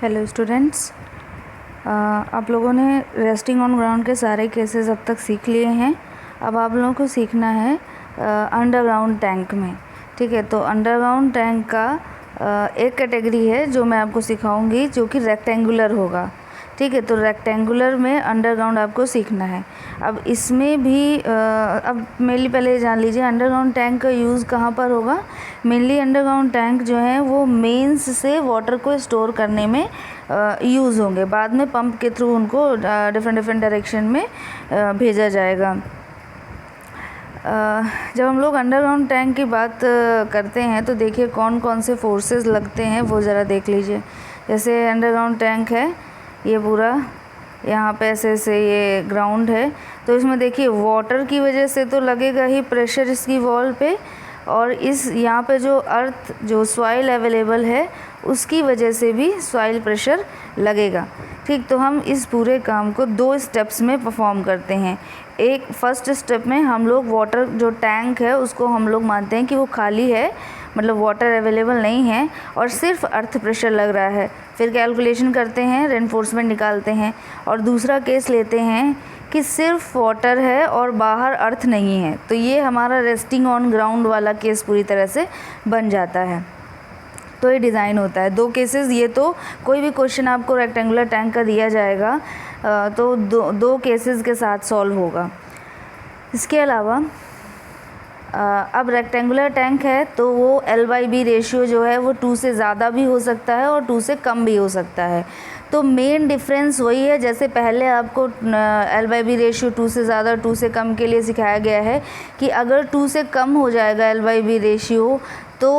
Hello students, आप लोगों ने रेस्टिंग ऑन ग्राउंड के सारे केसेस अब तक सीख लिए हैं। अब आप लोगों को सीखना है अंडरग्राउंड टैंक में। ठीक है, तो अंडरग्राउंड टैंक का एक कैटेगरी है जो मैं आपको सिखाऊंगी, जो कि रेक्टेंगुलर होगा। ठीक है, तो रेक्टेंगुलर में अंडरग्राउंड आपको सीखना है। अब इसमें भी अब मेनली पहले जान लीजिए अंडरग्राउंड टैंक का यूज़ कहाँ पर होगा। मेनली अंडरग्राउंड टैंक जो है वो मेंस से वाटर को स्टोर करने में यूज़ होंगे। बाद में पंप के थ्रू उनको डिफरेंट डायरेक्शन में भेजा जाएगा। जब हम लोग अंडरग्राउंड टैंक की बात करते हैं तो देखिए कौन कौन से फोर्सेस लगते हैं वो ज़रा देख लीजिए। जैसे अंडरग्राउंड टैंक है, ये पूरा यहाँ पे ऐसे ये ग्राउंड है, तो इसमें देखिए वाटर की वजह से तो लगेगा ही प्रेशर इसकी वॉल पे, और इस यहाँ पे जो अर्थ जो सॉइल अवेलेबल है उसकी वजह से भी सॉइल प्रेशर लगेगा। ठीक, तो हम इस पूरे काम को 2 स्टेप्स में परफॉर्म करते हैं। एक फर्स्ट स्टेप में हम लोग वाटर जो टैंक है उसको हम लोग मानते हैं कि वो खाली है, मतलब वाटर अवेलेबल नहीं है और सिर्फ अर्थ प्रेशर लग रहा है। फिर कैलकुलेशन करते हैं, रेनफोर्समेंट निकालते हैं, और दूसरा केस लेते हैं कि सिर्फ वाटर है और बाहर अर्थ नहीं है, तो ये हमारा रेस्टिंग ऑन ग्राउंड वाला केस पूरी तरह से बन जाता है। तो ये डिज़ाइन होता है 2 केसेस। ये तो कोई भी क्वेश्चन आपको रेक्टेंगुलर टैंक का दिया जाएगा तो दो केसेस के साथ सॉल्व होगा। इसके अलावा अब रेक्टेंगुलर टैंक है तो वो L/B रेशियो जो है वो 2 से ज़्यादा भी हो सकता है और 2 से कम भी हो सकता है। तो मेन डिफरेंस वही है, जैसे पहले आपको L/B रेशियो 2 से ज़्यादा 2 से कम के लिए सिखाया गया है कि अगर 2 से कम हो जाएगा L/B रेशियो तो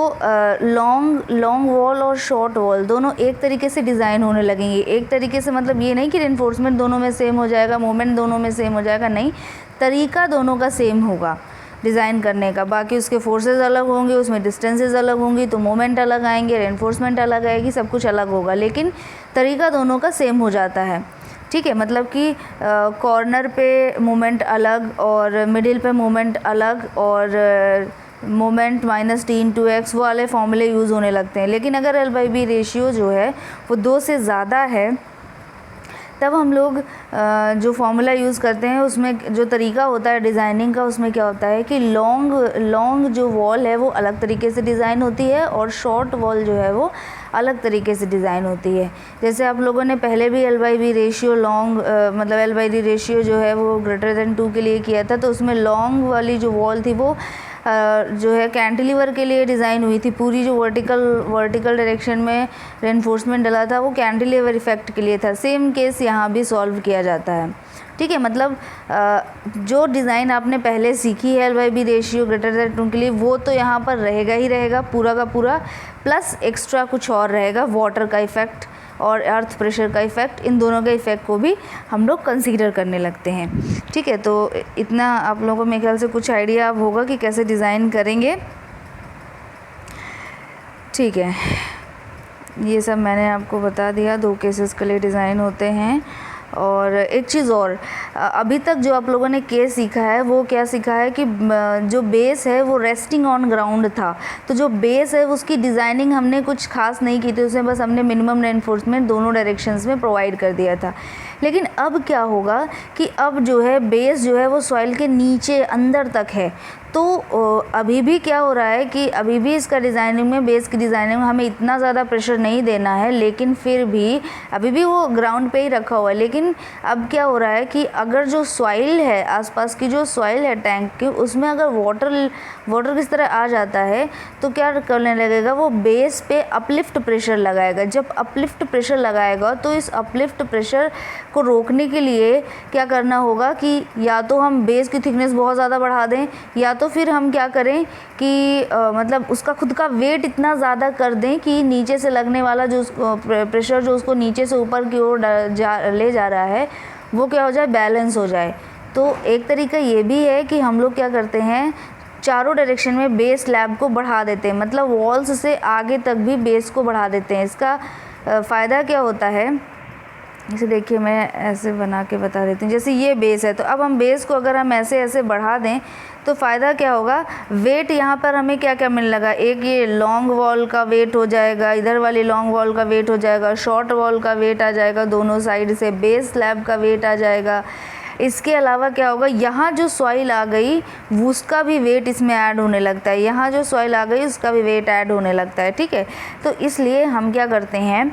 लॉन्ग वॉल और शॉर्ट वॉल दोनों एक तरीके से डिज़ाइन होने लगेंगे। एक तरीके से मतलब ये नहीं कि रेनफोर्समेंट दोनों में सेम हो जाएगा, मोमेंट दोनों में सेम हो जाएगा, नहीं, तरीका दोनों का सेम होगा डिज़ाइन करने का। बाकी उसके फोर्सेस अलग होंगे, उसमें डिस्टेंसेस अलग होंगी, तो मोमेंट अलग आएंगे, रेनफोर्समेंट अलग आएगी, सब कुछ अलग होगा, लेकिन तरीका दोनों का सेम हो जाता है। ठीक है, मतलब कि कॉर्नर पे मोमेंट अलग और मिडिल पे मोमेंट अलग और मोमेंट -T/x वो वाले फॉर्मूले यूज़ होने लगते हैं। लेकिन अगर L/B रेशियो जो है वो 2 से ज़्यादा है तब हम लोग जो फॉर्मूला यूज़ करते हैं उसमें जो तरीका होता है डिज़ाइनिंग का, उसमें क्या होता है कि लॉन्ग जो वॉल है वो अलग तरीके से डिज़ाइन होती है और शॉर्ट वॉल जो है वो अलग तरीके से डिज़ाइन होती है। जैसे आप लोगों ने पहले भी L/B रेशियो मतलब L/D रेशियो जो है वो >2 के लिए किया था, तो उसमें लॉन्ग वाली जो वॉल थी वो जो है कैंटिलीवर के लिए डिज़ाइन हुई थी। पूरी जो वर्टिकल डायरेक्शन में रेनफोर्समेंट डला था वो कैंटिलीवर इफ़ेक्ट के लिए था। सेम केस यहाँ भी सॉल्व किया जाता है। ठीक है, मतलब जो डिज़ाइन आपने पहले सीखी है L/B रेशियो >2 के लिए वो तो यहाँ पर रहेगा ही रहेगा पूरा का पूरा, प्लस एक्स्ट्रा कुछ और रहेगा, वाटर का इफ़ेक्ट और अर्थ प्रेशर का इफ़ेक्ट। इन दोनों के इफ़ेक्ट को भी हम लोग कंसीडर करने लगते हैं। ठीक है, तो इतना आप लोगों को मेरे ख्याल से कुछ आइडिया अब होगा कि कैसे डिज़ाइन करेंगे। ठीक है, ये सब मैंने आपको बता दिया, 2 केसेस के लिए डिज़ाइन होते हैं। और एक चीज़ और, अभी तक जो आप लोगों ने केस सीखा है वो क्या सीखा है कि जो बेस है वो रेस्टिंग ऑन ग्राउंड था, तो जो बेस है उसकी डिज़ाइनिंग हमने कुछ खास नहीं की थी, उसमें बस हमने मिनिमम रेनफोर्समेंट दोनों डायरेक्शंस में प्रोवाइड कर दिया था। लेकिन अब क्या होगा कि अब जो है बेस जो है वो सॉइल के नीचे अंदर तक है, तो अभी भी क्या हो रहा है कि अभी भी इसका डिज़ाइनिंग में, बेस की डिज़ाइनिंग में हमें इतना ज़्यादा प्रेशर नहीं देना है, लेकिन फिर भी अभी भी वो ग्राउंड पे ही रखा हुआ है। लेकिन अब क्या हो रहा है कि अगर जो सॉइल है, आसपास की जो सॉइल है टैंक की, उसमें अगर वाटर किस तरह आ जाता है तो क्या करने लगेगा, वो बेस पे अपलिफ्ट प्रेशर लगाएगा। जब अपलिफ्ट प्रेशर लगाएगा तो इस अपलिफ्ट प्रेशर को रोकने के लिए क्या करना होगा कि या तो हम बेस की थिकनेस बहुत ज़्यादा बढ़ा दें, या तो फिर हम क्या करें कि मतलब उसका खुद का वेट इतना ज़्यादा कर दें कि नीचे से लगने वाला जो उसको प्रेशर जो उसको नीचे से ऊपर की ओर ले जा रहा है वो क्या हो जाए, बैलेंस हो जाए। तो एक तरीका ये भी है कि हम लोग क्या करते हैं, चारों डायरेक्शन में बेस स्लैब को बढ़ा देते हैं, मतलब वॉल्स से आगे तक भी बेस को बढ़ा देते हैं। इसका फ़ायदा क्या होता है इसे देखिए मैं ऐसे बना के बता देती हूँ। जैसे ये बेस है, तो अब हम बेस को अगर हम ऐसे ऐसे बढ़ा दें तो फ़ायदा क्या होगा, वेट यहाँ पर हमें क्या क्या मिलने लगा, एक ये लॉन्ग वॉल का वेट हो जाएगा, इधर वाली लॉन्ग वॉल का वेट हो जाएगा, शॉर्ट वॉल का वेट आ जाएगा दोनों साइड से, बेस स्लैब का वेट आ जाएगा। इसके अलावा क्या होगा, यहाँ जो सॉइल आ गई उसका भी वेट इसमें ऐड होने लगता है, यहाँ जो सॉइल आ गई उसका भी वेट ऐड होने लगता है, ठीक है। तो इसलिए हम क्या करते हैं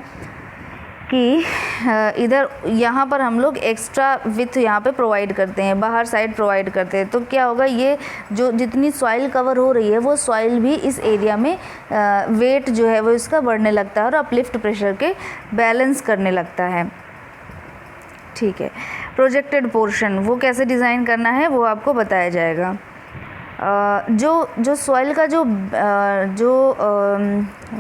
कि इधर यहाँ पर हम लोग एक्स्ट्रा विथ यहाँ पे प्रोवाइड करते हैं, बाहर साइड प्रोवाइड करते हैं। तो क्या होगा, ये जो जितनी सॉइल कवर हो रही है वो सॉइल भी इस एरिया में वेट जो है वो इसका बढ़ने लगता है और अपलिफ्ट प्रेशर के बैलेंस करने लगता है, ठीक है। प्रोजेक्टेड पोर्शन वो कैसे डिज़ाइन करना है वो आपको बताया जाएगा। जो सॉइल का जो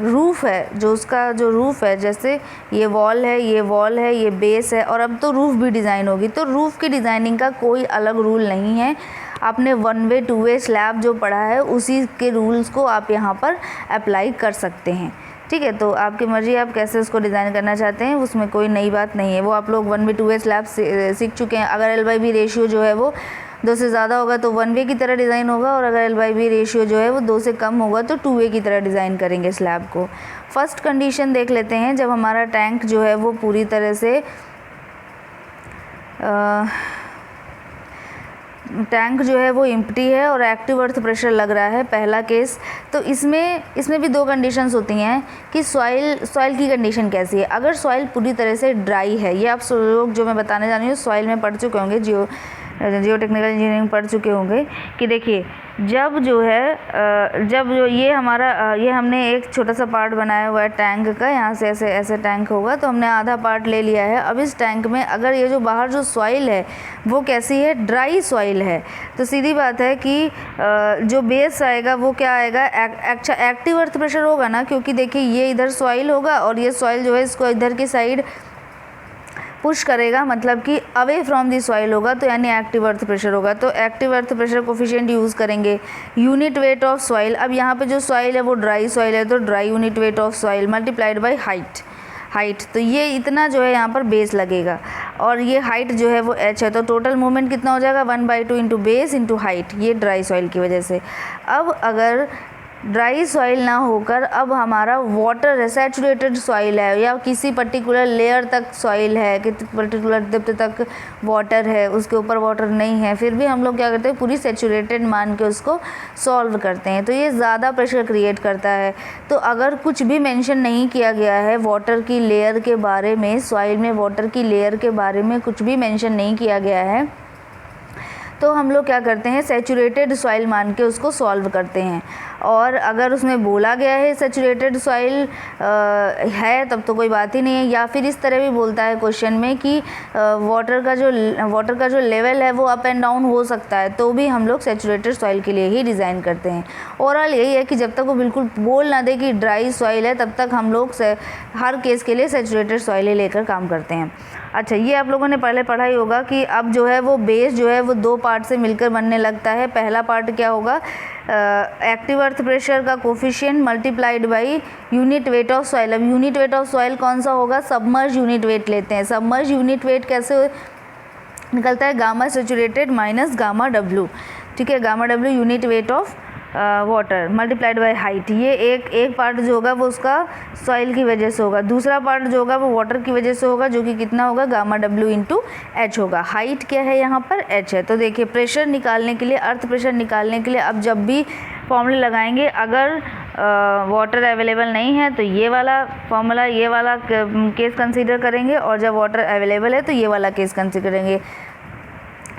रूफ़ है, जो उसका जो रूफ़ है, जैसे ये वॉल है, ये वॉल है, ये बेस है, और अब तो रूफ़ भी डिज़ाइन होगी। तो रूफ़ की डिज़ाइनिंग का कोई अलग रूल नहीं है, आपने 1 वे 2 वे स्लैब जो पढ़ा है उसी के रूल्स को आप यहाँ पर अप्लाई कर सकते हैं, ठीक है। तो आपकी मर्ज़ी, आप कैसे उसको डिज़ाइन करना चाहते हैं, उसमें कोई नई बात नहीं है, वो आप लोग 1 वे 2 वे स्लैब सीख चुके हैं। अगर L/B रेशियो जो है वो 2 से ज़्यादा होगा तो 1 वे की तरह डिज़ाइन होगा, और अगर L/B रेशियो जो है वो 2 से कम होगा तो 2 वे की तरह डिज़ाइन करेंगे स्लैब को। फर्स्ट कंडीशन देख लेते हैं, जब हमारा टैंक जो है वो पूरी तरह से टैंक जो है वो एम्प्टी है और एक्टिव अर्थ प्रेशर लग रहा है, पहला केस। तो इसमें भी 2 कंडीशंस होती हैं कि सॉइल की कंडीशन कैसी है। अगर सॉइल पूरी तरह से ड्राई है, ये आप लोग जो मैं बताने जा रही हूँ सॉइल में पढ़ चुके होंगे, जियो टेक्निकल इंजीनियरिंग पढ़ चुके होंगे, कि देखिए जब जो ये हमारा ये हमने एक छोटा सा पार्ट बनाया हुआ है टैंक का, यहाँ से ऐसे ऐसे टैंक होगा, तो हमने आधा पार्ट ले लिया है। अब इस टैंक में अगर ये जो बाहर जो सॉइल है वो कैसी है, ड्राई सॉइल है, तो सीधी बात है कि जो बेस आएगा वो क्या आएगा, एक्टिव अर्थ प्रेशर होगा ना, क्योंकि देखिए ये इधर सॉइल होगा और ये सॉइल जो है इसको इधर की साइड पुश करेगा, मतलब कि अवे फ्रॉम दी सॉइल होगा, तो यानी एक्टिव अर्थ प्रेशर होगा। तो active earth pressure coefficient use करेंगे, यूनिट वेट ऑफ सॉइल। अब यहाँ पे जो सॉइल है वो ड्राई सॉइल है, तो dry unit weight of soil multiplied by height, तो ये इतना जो है यहाँ पर बेस लगेगा, और ये हाइट जो है वो h है, तो टोटल मूवमेंट कितना हो जाएगा, 1/2 इंटू बेस इंटू हाइट, ये ड्राई सॉइल की वजह से। अब अगर ड्राई सॉइल ना होकर अब हमारा वाटर है, सैचुरेटेड सॉइल है, या किसी पर्टिकुलर लेयर तक सॉइल है, कि पर्टिकुलर डेप्थ तक वाटर है, उसके ऊपर वाटर नहीं है, फिर भी हम लोग क्या करते हैं, पूरी सैचुरेटेड मान के उसको सॉल्व करते हैं, तो ये ज़्यादा प्रेशर क्रिएट करता है। तो अगर कुछ भी मेंशन नहीं किया गया है वाटर की लेयर के बारे में, सॉइल में वाटर की लेयर के बारे में कुछ भी मेंशन नहीं किया गया है, तो हम लोग क्या करते हैं, सैचुरेटेड सॉइल मान के उसको सॉल्व करते हैं। और अगर उसमें बोला गया है सैचुरेटेड सॉइल है तब तो कोई बात ही नहीं है, या फिर इस तरह भी बोलता है क्वेश्चन में कि वाटर का जो लेवल है वो अप एंड डाउन हो सकता है, तो भी हम लोग सैचुरेटेड सॉइल के लिए ही डिज़ाइन करते हैं। ओवरऑल यही है कि जब तक वो बिल्कुल बोल ना दे कि ड्राई सॉइल है, तब तक हम लोग हर केस के लिए सैचुरेटेड सॉइल ही लेकर काम करते हैं। अच्छा, ये आप लोगों ने पहले पढ़ा ही होगा कि अब जो है वो बेस जो है वो 2 पार्ट से मिलकर बनने लगता है। पहला पार्ट क्या होगा, एक्टिव अर्थ प्रेशर का coefficient multiplied by unit weight of soil. अब यूनिट वेट ऑफ सॉइल कौन सा होगा, सबमर्ज यूनिट वेट लेते हैं। सबमर्ज यूनिट वेट कैसे निकलता है, gamma saturated minus gamma W, ठीक है, gamma W unit weight of water multiplied by height. ये एक पार्ट जो होगा वो उसका सॉइल की वजह से होगा, दूसरा पार्ट जो होगा वो वाटर की वजह से होगा, जो कि कितना होगा, गामा डब्ल्यू इंटू एच होगा। हाइट क्या है यहाँ पर, एच है। तो देखिए प्रेशर निकालने के लिए, अर्थ प्रेशर निकालने के लिए अब जब भी फॉर्मूले लगाएंगे, अगर वाटर अवेलेबल नहीं है तो ये वाला फॉर्मूला, ये वाला केस कंसीडर करेंगे, और जब वाटर अवेलेबल है तो ये वाला केस कंसीडर करेंगे।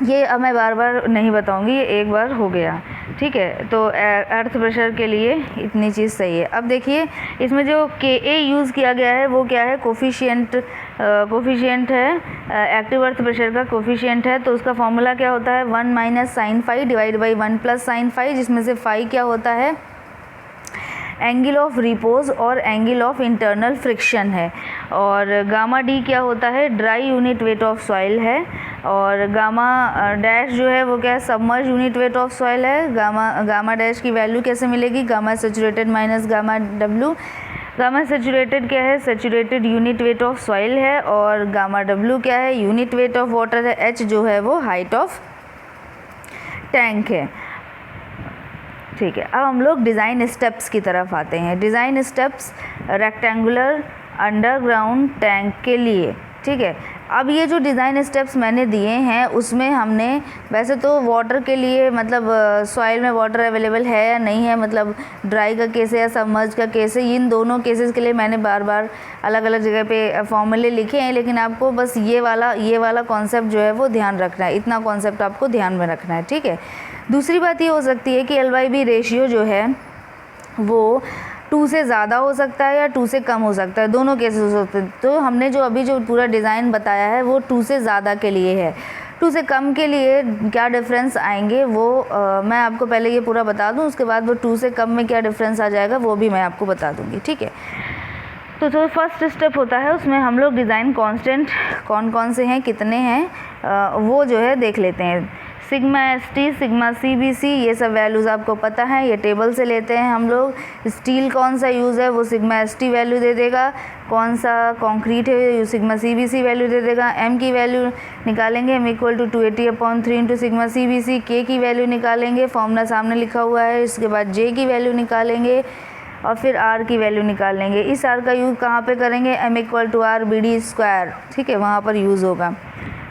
ये अब मैं बार बार नहीं बताऊंगी, ये एक बार हो गया, ठीक है। तो अर्थ प्रेशर के लिए इतनी चीज़ सही है। अब देखिए इसमें जो Ka यूज़ किया गया है वो क्या है, कोफिशिएंट है, एक्टिव अर्थ प्रेशर का कोफिशिएंट है। तो उसका फॉर्मूला क्या होता है, 1 minus sine phi divide by 1 plus sine phi, जिसमें से फाई क्या होता है, एंगल ऑफ रिपोज और एंगल ऑफ इंटरनल फ्रिक्शन है। और गामा डी क्या होता है, dry unit weight of soil है। और गामा डैश जो है वो क्या है, submerge unit weight of soil है। गामा डैश की वैल्यू कैसे मिलेगी, gamma saturated minus gamma W. Gamma saturated क्या है, saturated unit weight of soil है, और गामा डब्ल्यू क्या है, यूनिट वेट ऑफ वाटर है, एच जो है वो हाइट ऑफ टैंक है। ठीक है, अब हम लोग डिज़ाइन स्टेप्स की तरफ आते हैं। Design steps rectangular underground tank के लिए। ठीक है, अब ये जो डिज़ाइन स्टेप्स मैंने दिए हैं उसमें हमने वैसे तो वाटर के लिए मतलब सॉइल में वाटर अवेलेबल है या नहीं है, मतलब ड्राई का केस है या सबमर्ज का केस है, इन दोनों केसेस के लिए मैंने बार बार अलग अलग जगह पे फॉर्मूले लिखे हैं, लेकिन आपको बस ये वाला कॉन्सेप्ट जो है वो ध्यान रखना है, इतना कॉन्सेप्ट आपको ध्यान में रखना है। ठीक है, दूसरी बात ये हो सकती है कि L/B रेशियो जो है वो 2 से ज़्यादा हो सकता है या 2 से कम हो सकता है, दोनों केसेस हो सकते हैं। तो हमने जो अभी जो पूरा डिज़ाइन बताया है वो 2 से ज़्यादा के लिए है। 2 से कम के लिए क्या डिफरेंस आएंगे वो मैं आपको पहले ये पूरा बता दूं, उसके बाद वो 2 से कम में क्या डिफरेंस आ जाएगा वो भी मैं आपको बता दूंगी। ठीक है, तो जो फर्स्ट स्टेप होता है उसमें हम लोग डिज़ाइन कांस्टेंट कौन कौन से हैं, कितने हैं, वो जो है देख लेते हैं। सिग्मा ST, सिग्मा CBC, ये सब वैल्यूज़ आपको पता है, ये टेबल से लेते हैं हम लोग। स्टील कौन सा यूज़ है वो सिग्मा ST वैल्यू दे देगा, कौन सा कंक्रीट है सिग्मा CBC वैल्यू दे देगा। M की वैल्यू निकालेंगे, M equal to 280/3 into sigma CBC। K की वैल्यू निकालेंगे, फॉर्मूला सामने लिखा हुआ है। इसके बाद J की वैल्यू निकालेंगे और फिर R की वैल्यू निकालेंगे। इस R का यूज़ कहाँ पे करेंगे, M equal to R BD²। ठीक है, वहाँ पर यूज़ होगा।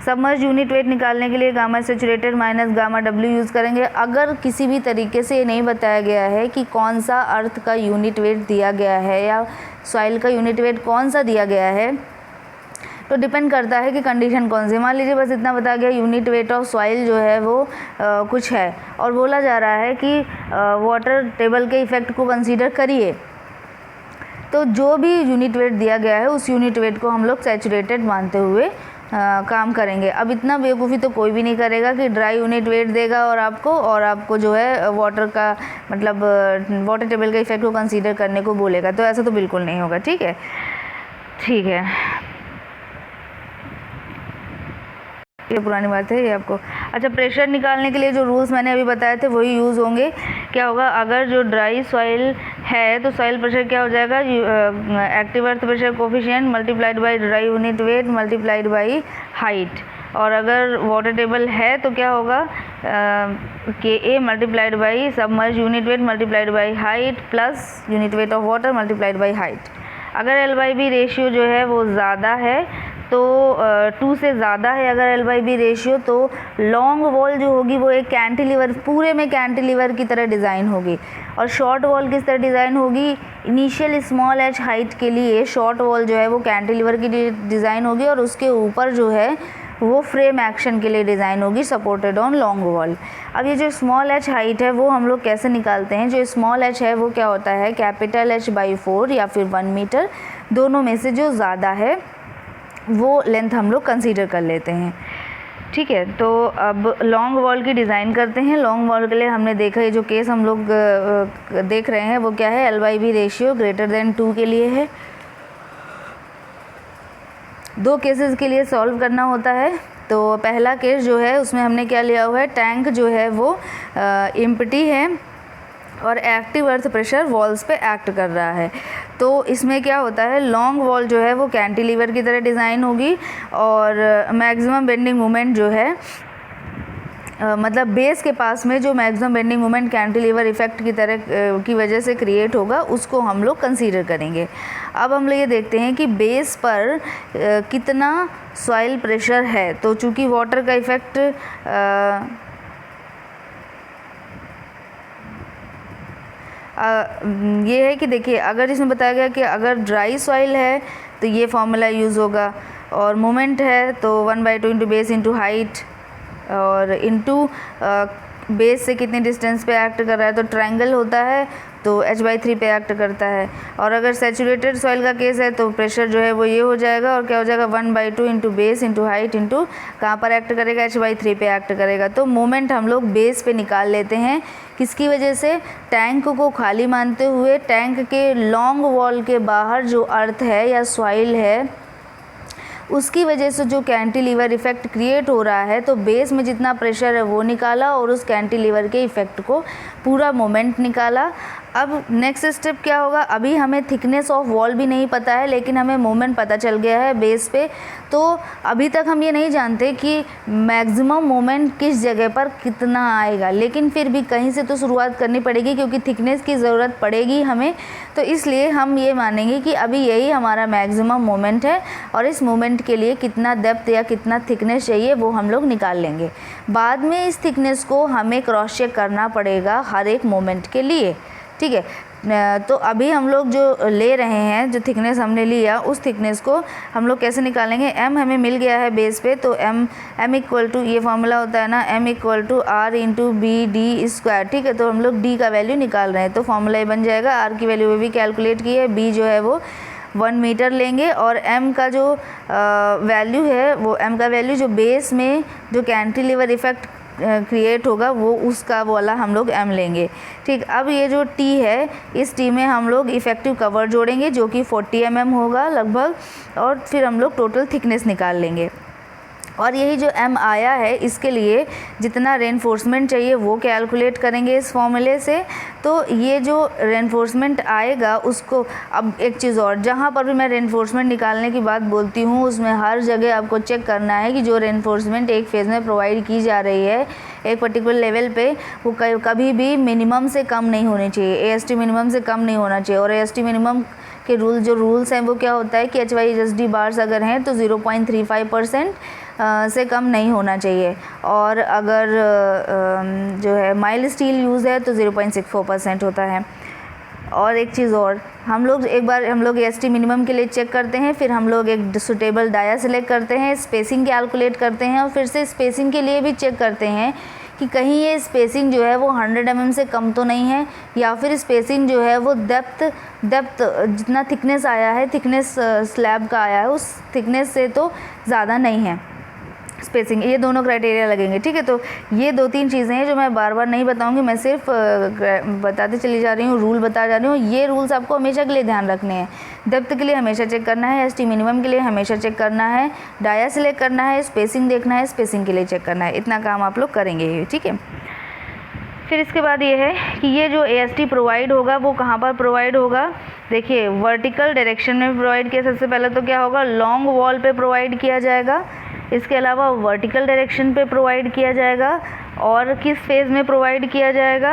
सबमर्ज यूनिट वेट निकालने के लिए gamma saturated minus gamma W use करेंगे। अगर किसी भी तरीके से ये नहीं बताया गया है कि कौन सा अर्थ का यूनिट वेट दिया गया है या सॉइल का यूनिट वेट कौन सा दिया गया है, तो डिपेंड करता है कि कंडीशन कौन सी। मान लीजिए बस इतना बताया गया यूनिट वेट ऑफ सॉइल जो है वो कुछ है और बोला जा रहा है कि वाटर टेबल के इफ़ेक्ट को कंसीडर करिए, तो जो भी यूनिट वेट दिया गया है उस यूनिट वेट को हम लोग सैचुरेटेड मानते हुए काम करेंगे। अब इतना बेवकूफ़ी तो कोई भी नहीं करेगा कि ड्राई यूनिट वेट देगा और आपको जो है वाटर का मतलब वाटर टेबल के इफ़ेक्ट को कंसीडर करने को बोलेगा, तो ऐसा तो बिल्कुल नहीं होगा। ठीक है, ठीक है, ये पुरानी बात है ये आपको। अच्छा, प्रेशर निकालने के लिए जो रूल्स मैंने अभी बताए थे वही यूज़ होंगे। क्या होगा, अगर जो ड्राई सॉइल है तो सॉइल प्रेशर क्या हो जाएगा, active earth pressure coefficient multiplied by dry unit weight multiplied by height. और अगर वाटर टेबल है तो क्या होगा, KA multiplied by submerge unit weight multiplied by height plus unit weight of water multiplied by height. अगर L/B ratio जो है वो ज़्यादा है तो 2 से ज़्यादा है अगर L/B रेशियो, तो लॉन्ग वॉल जो होगी वो एक कैंटिलीवर, पूरे में कैंटिलीवर की तरह डिज़ाइन होगी। और शॉर्ट वॉल किस तरह डिज़ाइन होगी, इनिशियल स्मॉल h हाइट के लिए शॉर्ट वॉल जो है वो कैंटिलीवर की डिज़ाइन होगी और उसके ऊपर जो है वो फ्रेम एक्शन के लिए डिज़ाइन होगी सपोर्टेड ऑन लॉन्ग वॉल। अब ये जो स्मॉल h हाइट है वो हम लोग कैसे निकालते हैं, जो स्मॉल h है वो क्या होता है, कैपिटल H/4 या फिर 1 मीटर, दोनों में से जो ज़्यादा है वो लेंथ हम लोग कंसीडर कर लेते हैं। ठीक है, तो अब लॉन्ग वॉल की डिज़ाइन करते हैं। लॉन्ग वॉल के लिए हमने देखा ये जो केस हम लोग देख रहे हैं वो क्या है, L/B रेशियो ग्रेटर देन 2 के लिए है। 2 केसेस के लिए सॉल्व करना होता है। तो पहला केस जो है उसमें हमने क्या लिया हुआ है, टैंक जो है वो एम्प्टी है और एक्टिव अर्थ प्रेशर वॉल्स पे एक्ट कर रहा है। तो इसमें क्या होता है, लॉन्ग वॉल जो है वो कैंटिलीवर की तरह डिज़ाइन होगी और मैक्सिमम बेंडिंग मोमेंट जो है मतलब बेस के पास में जो maximum bending moment cantilever effect की तरह की वजह से क्रिएट होगा उसको हम लोग कंसीडर करेंगे। अब हम लोग ये देखते हैं कि बेस पर कितना सॉइल प्रेशर है। तो चूँकि वाटर का इफ़ेक्ट ये है कि देखिए, अगर इसमें बताया गया कि अगर ड्राई सॉइल है तो ये फॉर्मूला यूज़ होगा, और मोमेंट है तो 1/2 इंटू बेस इंटू हाइट और इंटू बेस से कितनी डिस्टेंस पे एक्ट कर रहा है, तो ट्रायंगल होता है तो H/3 पे एक्ट करता है। और अगर सैचुरेटेड सॉइल का केस है तो प्रेशर जो है वो ये हो जाएगा और क्या हो जाएगा, 1/2 into base into height into कहाँ पर एक्ट करेगा, H/3 पे एक्ट करेगा। तो मोमेंट हम लोग बेस पे निकाल लेते हैं, किसकी वजह से, टैंक को खाली मानते हुए टैंक के लॉन्ग वॉल के बाहर जो अर्थ है या सॉइल है उसकी वजह से जो कैंटिलीवर इफ़ेक्ट क्रिएट हो रहा है, तो बेस में जितना प्रेशर है वो निकाला और उस कैंटिलीवर के इफ़ेक्ट को पूरा मोमेंट निकाला। अब नेक्स्ट स्टेप क्या होगा, अभी हमें थिकनेस ऑफ वॉल भी नहीं पता है, लेकिन हमें मोमेंट पता चल गया है बेस पे। तो अभी तक हम ये नहीं जानते कि मैक्सिमम मोमेंट किस जगह पर कितना आएगा, लेकिन फिर भी कहीं से तो शुरुआत करनी पड़ेगी, क्योंकि थिकनेस की ज़रूरत पड़ेगी हमें। तो इसलिए हम ये मानेंगे कि अभी यही हमारा मैक्सिमम मोमेंट है, और इस मोमेंट के लिए कितना डेप्थ या कितना थिकनेस चाहिए वो हम लोग निकाल लेंगे। बाद में इस थिकनेस को हमें क्रॉस चेक करना पड़ेगा हर एक मोमेंट के लिए, ठीक है। तो अभी हम लोग जो ले रहे हैं, जो थिकनेस हमने लिया, उस थिकनेस को हम लोग कैसे निकालेंगे। m हमें मिल गया है बेस पे, तो m इक्वल टू, ये फॉर्मूला होता है ना, m equal to r into B D square, ठीक है। तो हम लोग d का वैल्यू निकाल रहे हैं, तो फॉर्मूला ये बन जाएगा। r की वैल्यू भी कैलकुलेट की है, b जो है वो 1 मीटर लेंगे, और m का जो वैल्यू है वो, m का वैल्यू जो बेस में जो कैंटिलीवर इफेक्ट क्रिएट होगा वो उसका वाला हम लोग m लेंगे, ठीक। अब ये जो t है, इस t में हम लोग इफ़ेक्टिव कवर जोड़ेंगे जो कि 40 mm होगा लगभग, और फिर हम लोग टोटल थिकनेस निकाल लेंगे। और यही जो m आया है, इसके लिए जितना रेनफोर्समेंट चाहिए वो कैलकुलेट करेंगे इस फॉर्मूले से। तो ये जो रेनफोर्समेंट आएगा उसको, अब एक चीज़ और, जहाँ पर भी मैं रेनफोर्समेंट निकालने की बात बोलती हूँ, उसमें हर जगह आपको चेक करना है कि जो रेनफोर्समेंट एक फेज़ में प्रोवाइड की जा रही है एक पर्टिकुलर लेवल पे, वो कभी भी मिनिमम से कम नहीं होनी चाहिए, AST मिनिमम से कम नहीं होना चाहिए। और AST मिनिमम के रूल्स हैं वो क्या होता है कि HYSD बार्स अगर हैं तो 0.35% से कम नहीं होना चाहिए, और अगर जो है माइल्ड स्टील यूज़ है तो 0.64% होता है। और एक चीज़ और, हम लोग AST मिनिमम के लिए चेक करते हैं, फिर हम लोग एक सुटेबल डाया सेलेक्ट करते हैं, स्पेसिंग कैलकुलेट करते हैं, और फिर से स्पेसिंग के लिए भी चेक करते हैं कि कहीं ये स्पेसिंग जो है वो 100 mm से कम तो नहीं है, या फिर स्पेसिंग जो है वो डेप्थ जितना थिकनेस आया है, थिकनेस स्लैब का आया है, उस थिकनेस से तो ज़्यादा नहीं है स्पेसिंग। ये दोनों क्राइटेरिया लगेंगे, ठीक है। तो ये 2-3 चीज़ें हैं जो मैं बार बार नहीं बताऊंगी, मैं सिर्फ बताते चली जा रही हूँ, रूल बता जा रही हूँ। ये रूल्स आपको हमेशा के लिए ध्यान रखने हैं। डेप्थ के लिए हमेशा चेक करना है, एसटी मिनिमम के लिए हमेशा चेक करना है, डाया सिलेक्ट करना है, स्पेसिंग देखना है, स्पेसिंग के लिए चेक करना है। इतना काम आप लोग करेंगे, ठीक है। फिर इसके बाद ये है कि ये जो AST प्रोवाइड होगा वो कहाँ पर प्रोवाइड होगा। देखिए, वर्टिकल डायरेक्शन में प्रोवाइड किया, सबसे पहले तो क्या होगा, लॉन्ग वॉल पे प्रोवाइड किया जाएगा। इसके अलावा वर्टिकल डायरेक्शन पे प्रोवाइड किया जाएगा, और किस फेज़ में प्रोवाइड किया जाएगा,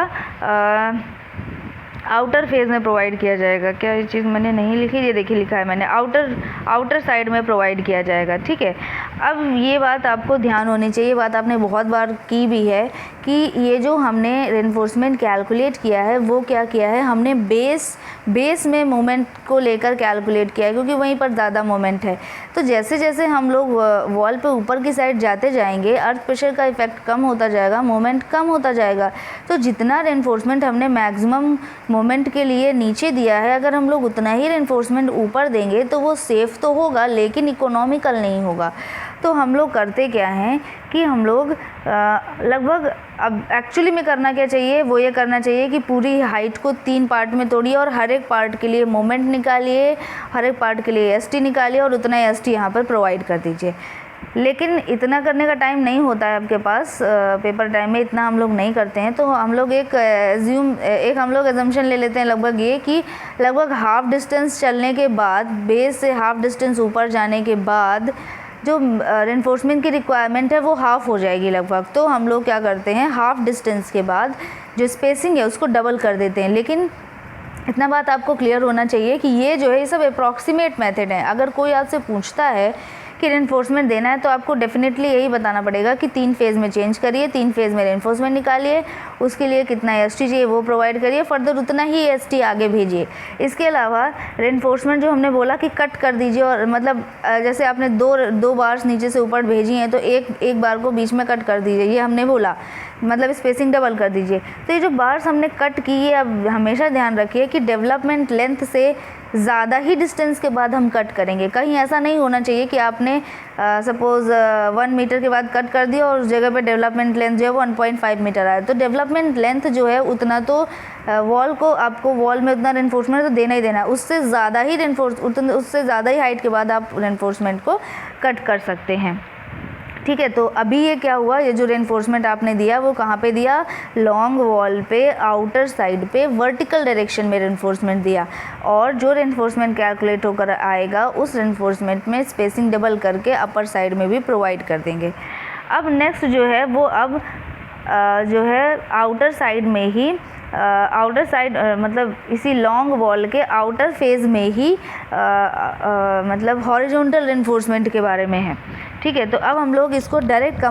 आउटर फेज़ में प्रोवाइड किया जाएगा। क्या ये चीज़ मैंने नहीं लिखी, ये देखिए लिखा है मैंने, आउटर साइड में प्रोवाइड किया जाएगा, ठीक है। अब ये बात आपको ध्यान होनी चाहिए, बात आपने बहुत बार की भी है कि ये जो हमने रेनफोर्समेंट कैलकुलेट किया है वो क्या किया है, हमने बेस में मोमेंट को लेकर कैलकुलेट किया है, क्योंकि वहीं पर ज़्यादा मोमेंट है। तो जैसे जैसे हम लोग वॉल पे ऊपर की साइड जाते जाएंगे, अर्थ प्रेशर का इफेक्ट कम होता जाएगा, मोमेंट कम होता जाएगा। तो जितना रेनफोर्समेंट हमने मैक्सिमम मोमेंट के लिए नीचे दिया है, अगर हम लोग उतना ही रेनफोर्समेंट ऊपर देंगे तो वो सेफ़ तो होगा लेकिन इकोनॉमिकल नहीं होगा। तो हम लोग करते क्या हैं कि हम लोग लगभग, अब एक्चुअली में करना क्या चाहिए, वो ये करना चाहिए कि पूरी हाइट को 3 पार्ट में तोड़िए, और हर एक पार्ट के लिए मोमेंट निकालिए, हर एक पार्ट के लिए ST निकालिए, और उतना ST यहाँ पर प्रोवाइड कर दीजिए। लेकिन इतना करने का टाइम नहीं होता है आपके पास, पेपर टाइम में इतना हम लोग नहीं करते हैं। तो हम लोग एक हम लोग एजम्पशन ले लेते हैं लगभग ये कि लगभग हाफ डिस्टेंस चलने के बाद, बेस से हाफ डिस्टेंस ऊपर जाने के बाद जो रेनफोर्समेंट की रिक्वायरमेंट है वो हाफ़ हो जाएगी लगभग। तो हम लोग क्या करते हैं, हाफ डिस्टेंस के बाद जो स्पेसिंग है उसको डबल कर देते हैं। लेकिन इतना बात आपको क्लियर होना चाहिए कि ये जो है ये सब अप्रॉक्सीमेट मेथड है। अगर कोई आपसे पूछता है कि रेनफोर्समेंट देना है तो आपको डेफिनेटली यही बताना पड़ेगा कि 3 फेज़ में चेंज करिए, 3 फेज़ में रेनफोर्समेंट निकालिए, उसके लिए कितना ST चाहिए वो प्रोवाइड करिए, फर्दर उतना ही ST आगे भेजिए। इसके अलावा रेनफोर्समेंट जो हमने बोला कि कट कर दीजिए, और मतलब जैसे आपने दो बार्स नीचे से ऊपर भेजी हैं तो एक बार को बीच में कट कर दीजिए, ये हमने बोला, मतलब स्पेसिंग डबल कर दीजिए। तो ये जो बार्स हमने कट की है, अब हमेशा ध्यान रखिए कि डेवलपमेंट लेंथ से ज़्यादा ही डिस्टेंस के बाद हम कट करेंगे। कहीं ऐसा नहीं होना चाहिए कि आपने सपोज़ 1 मीटर के बाद कट कर दिया और उस जगह पे डेवलपमेंट लेंथ जो है 1.5 मीटर आया। तो डेवलपमेंट लेंथ जो है उतना तो वॉल को, आपको वॉल में उतना रेनफोर्समेंट तो देना ही देना है, उससे ज़्यादा ही हाइट के बाद आप रेनफोर्समेंट को कट कर सकते हैं, ठीक है। तो अभी ये क्या हुआ, ये जो रेनफोर्समेंट आपने दिया वो कहाँ पे दिया, लॉन्ग वॉल पे आउटर साइड पे वर्टिकल डायरेक्शन में रेनफोर्समेंट दिया, और जो रेनफोर्समेंट कैलकुलेट होकर आएगा उस रेनफोर्समेंट में स्पेसिंग डबल करके अपर साइड में भी प्रोवाइड कर देंगे। अब नेक्स्ट जो है वो अब जो है आउटर साइड में ही आउटर साइड मतलब इसी लॉन्ग वॉल के आउटर फेज में ही मतलब हॉरिजॉन्टल रेनफोर्समेंट के बारे में है। ठीक है। तो अब हम लोग इसको डायरेक्ट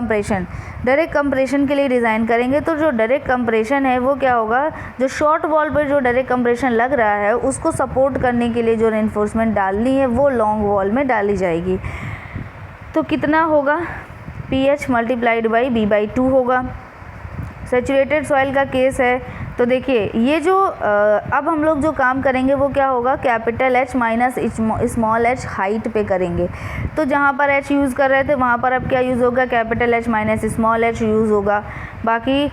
कंप्रेशन के लिए डिज़ाइन करेंगे। तो जो डायरेक्ट कंप्रेशन है वो क्या होगा, जो शॉर्ट वॉल पर जो डायरेक्ट कंप्रेशन लग रहा है उसको सपोर्ट करने के लिए जो रेनफोर्समेंट डालनी है वो लॉन्ग वॉल में डाली जाएगी। तो कितना होगा, PH मल्टीप्लाइड बाई B/2 होगा। सैचुरेटेड सॉइल का केस है, तो देखिए ये जो अब हम लोग जो काम करेंगे वो क्या होगा, capital H minus small h height पे करेंगे। तो जहाँ पर H यूज़ कर रहे थे वहाँ पर अब क्या यूज़ होगा, capital H minus small h use होगा। बाकी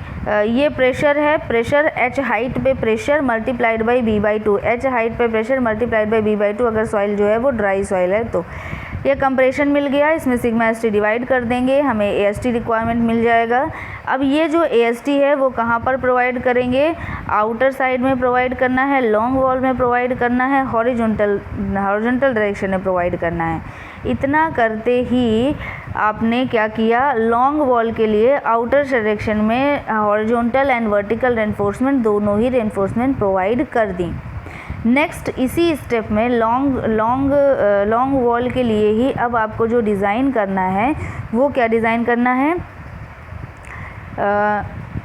ये प्रेशर है, प्रेशर H हाइट पे pressure multiplied by B/2, H height पे प्रेशर मल्टीप्लाइड बाई B/2 अगर सॉइल जो है वो ड्राई सॉइल है। तो ये कंप्रेशन मिल गया, इसमें सिग्मा ST डिवाइड कर देंगे, हमें AST रिक्वायरमेंट मिल जाएगा। अब ये जो AST है वो कहाँ पर प्रोवाइड करेंगे, आउटर साइड में प्रोवाइड करना है, लॉन्ग वॉल में प्रोवाइड करना है, हॉरिजॉन्टल डायरेक्शन में प्रोवाइड करना है। इतना करते ही आपने क्या किया, लॉन्ग वॉल के लिए आउटर डायरेक्शन में हॉरिजॉन्टल एंड वर्टिकल रेनफोर्समेंट दोनों ही रेनफोर्समेंट प्रोवाइड कर दी। नेक्स्ट इसी स्टेप में लॉन्ग वॉल के लिए ही अब आपको जो डिज़ाइन करना है वो क्या डिज़ाइन करना है,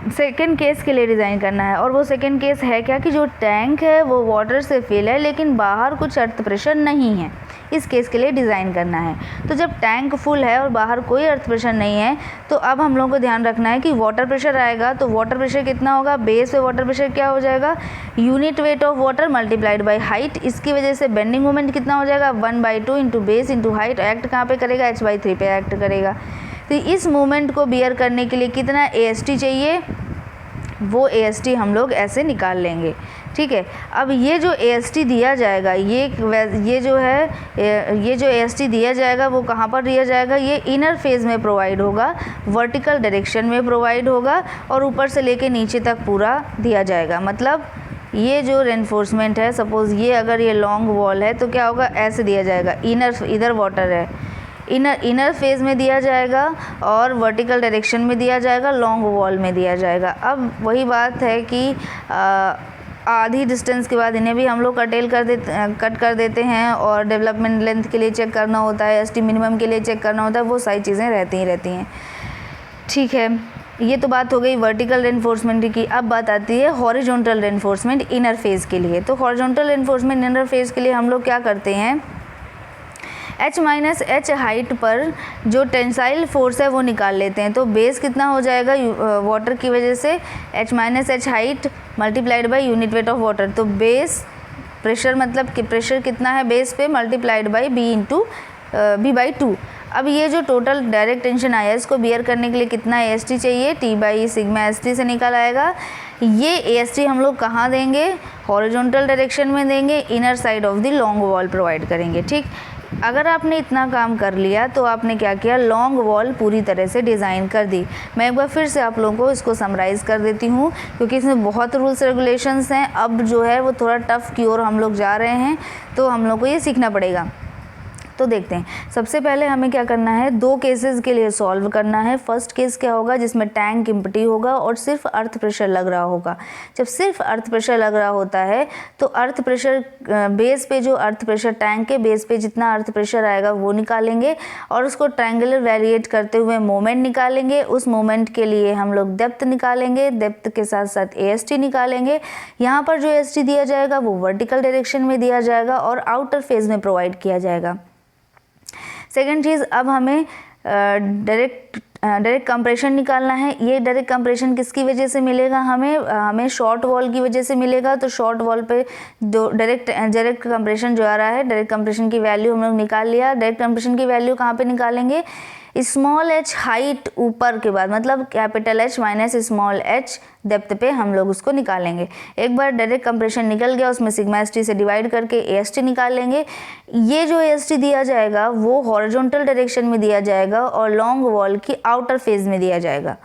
सेकेंड केस के लिए डिज़ाइन करना है। और वो सेकेंड केस है क्या कि जो टैंक है वो वाटर से फिल है लेकिन बाहर कुछ अर्थ प्रेशर नहीं है, इस केस के लिए डिज़ाइन करना है। तो जब टैंक फुल है और बाहर कोई अर्थ प्रेशर नहीं है तो अब हम लोगों को ध्यान रखना है कि वाटर प्रेशर आएगा तो वाटर प्रेशर कितना होगा, बेस पे वाटर प्रेशर क्या हो जाएगा, unit weight of water multiplied by height. इसकी वजह से बेंडिंग मोमेंट कितना हो जाएगा, 1/2 into base into height. Act कहाँ पे करेगा, H/3 पे एक्ट करेगा। तो इस मोमेंट को बियर करने के लिए कितना AST चाहिए, वो AST हम लोग ऐसे निकाल लेंगे। ठीक है। अब ये जो AST दिया जाएगा ये जो AST दिया जाएगा वो कहाँ पर दिया जाएगा, ये इनर फेज में प्रोवाइड होगा, वर्टिकल डायरेक्शन में प्रोवाइड होगा और ऊपर से लेके नीचे तक पूरा दिया जाएगा। मतलब ये जो रेनफोर्समेंट है, सपोज़ ये अगर ये लॉन्ग वॉल है तो क्या होगा, ऐसे दिया जाएगा, इधर वाटर है, इनर फेज में दिया जाएगा और वर्टिकल डायरेक्शन में दिया जाएगा, लॉन्ग वॉल में दिया जाएगा। अब वही बात है कि आधी डिस्टेंस के बाद इन्हें भी हम लोग कट कर देते हैं और डेवलपमेंट लेंथ के लिए चेक करना होता है, ST मिनिमम के लिए चेक करना होता है, वो सारी चीज़ें रहती हैं। ठीक है, ये तो बात हो गई वर्टिकल रेनफोर्समेंट की। अब बात आती है हॉरिजॉन्टल रेनफोर्समेंट इनर फेज के लिए। तो हॉरिजॉन्टल रेनफोर्समेंट इनर फेज के लिए हम लोग क्या करते हैं, H- हाइट पर जो टेंसाइल फोर्स है वो निकाल लेते हैं। तो बेस कितना हो जाएगा वाटर की वजह से, H- height multiplied by unit weight of water. तो बेस प्रेशर मतलब कि प्रेशर कितना है बेस पे मल्टीप्लाइड बाई B/2। अब ये जो टोटल डायरेक्ट टेंशन आया इसको बियर करने के लिए कितना AST चाहिए, T/सिग्मा ST से निकल आएगा। ये AST हम लोग कहाँ देंगे, हॉरिजॉन्टल डायरेक्शन में देंगे, inner side of the long wall provide करेंगे। ठीक, अगर आपने इतना काम कर लिया तो आपने क्या किया, लॉन्ग वॉल पूरी तरह से डिज़ाइन कर दी। मैं एक बार फिर से आप लोगों को इसको समराइज़ कर देती हूँ क्योंकि इसमें बहुत रूल्स रेगुलेशंस हैं। अब जो है वो थोड़ा टफ़ की ओर हम लोग जा रहे हैं तो हम लोग को ये सीखना पड़ेगा। तो देखते हैं, सबसे पहले हमें क्या करना है, 2 केसेस के लिए सॉल्व करना है। फर्स्ट केस क्या होगा, जिसमें टैंक एम्प्टी होगा और सिर्फ अर्थ प्रेशर लग रहा होगा। जब सिर्फ अर्थ प्रेशर लग रहा होता है तो अर्थ प्रेशर बेस पे जो अर्थ प्रेशर टैंक के बेस पे जितना अर्थ प्रेशर आएगा वो निकालेंगे और उसको ट्रायंगुलर वेरिएट करते हुए मोमेंट निकालेंगे। उस मोमेंट के लिए हम लोग डेप्थ निकालेंगे, डेप्थ के साथ साथ AST निकालेंगे। यहाँ पर जो AST दिया जाएगा वो वर्टिकल डायरेक्शन में दिया जाएगा और आउटर फेज में प्रोवाइड किया जाएगा। सेकेंड चीज़, अब हमें डायरेक्ट कंप्रेशन निकालना है। ये डायरेक्ट कंप्रेशन किसकी वजह से मिलेगा, हमें शॉर्ट वॉल की वजह से मिलेगा। तो शॉर्ट वॉल पे जो डायरेक्ट कंप्रेशन जो आ रहा है, डायरेक्ट कंप्रेशन की वैल्यू हम लोग निकाल लिया। डायरेक्ट कंप्रेशन की वैल्यू कहाँ पे निकालेंगे, स्मॉल h हाइट ऊपर के बाद, मतलब capital H minus small h depth पे हम लोग उसको निकालेंगे। एक बार डायरेक्ट कंप्रेशन निकल गया, उसमें सिग्मा एस टी से डिवाइड करके AST निकाल लेंगे। ये जो AST दिया जाएगा वो हॉरिजॉन्टल डायरेक्शन में दिया जाएगा और लॉन्ग वॉल की आउटर फेज में दिया जाएगा।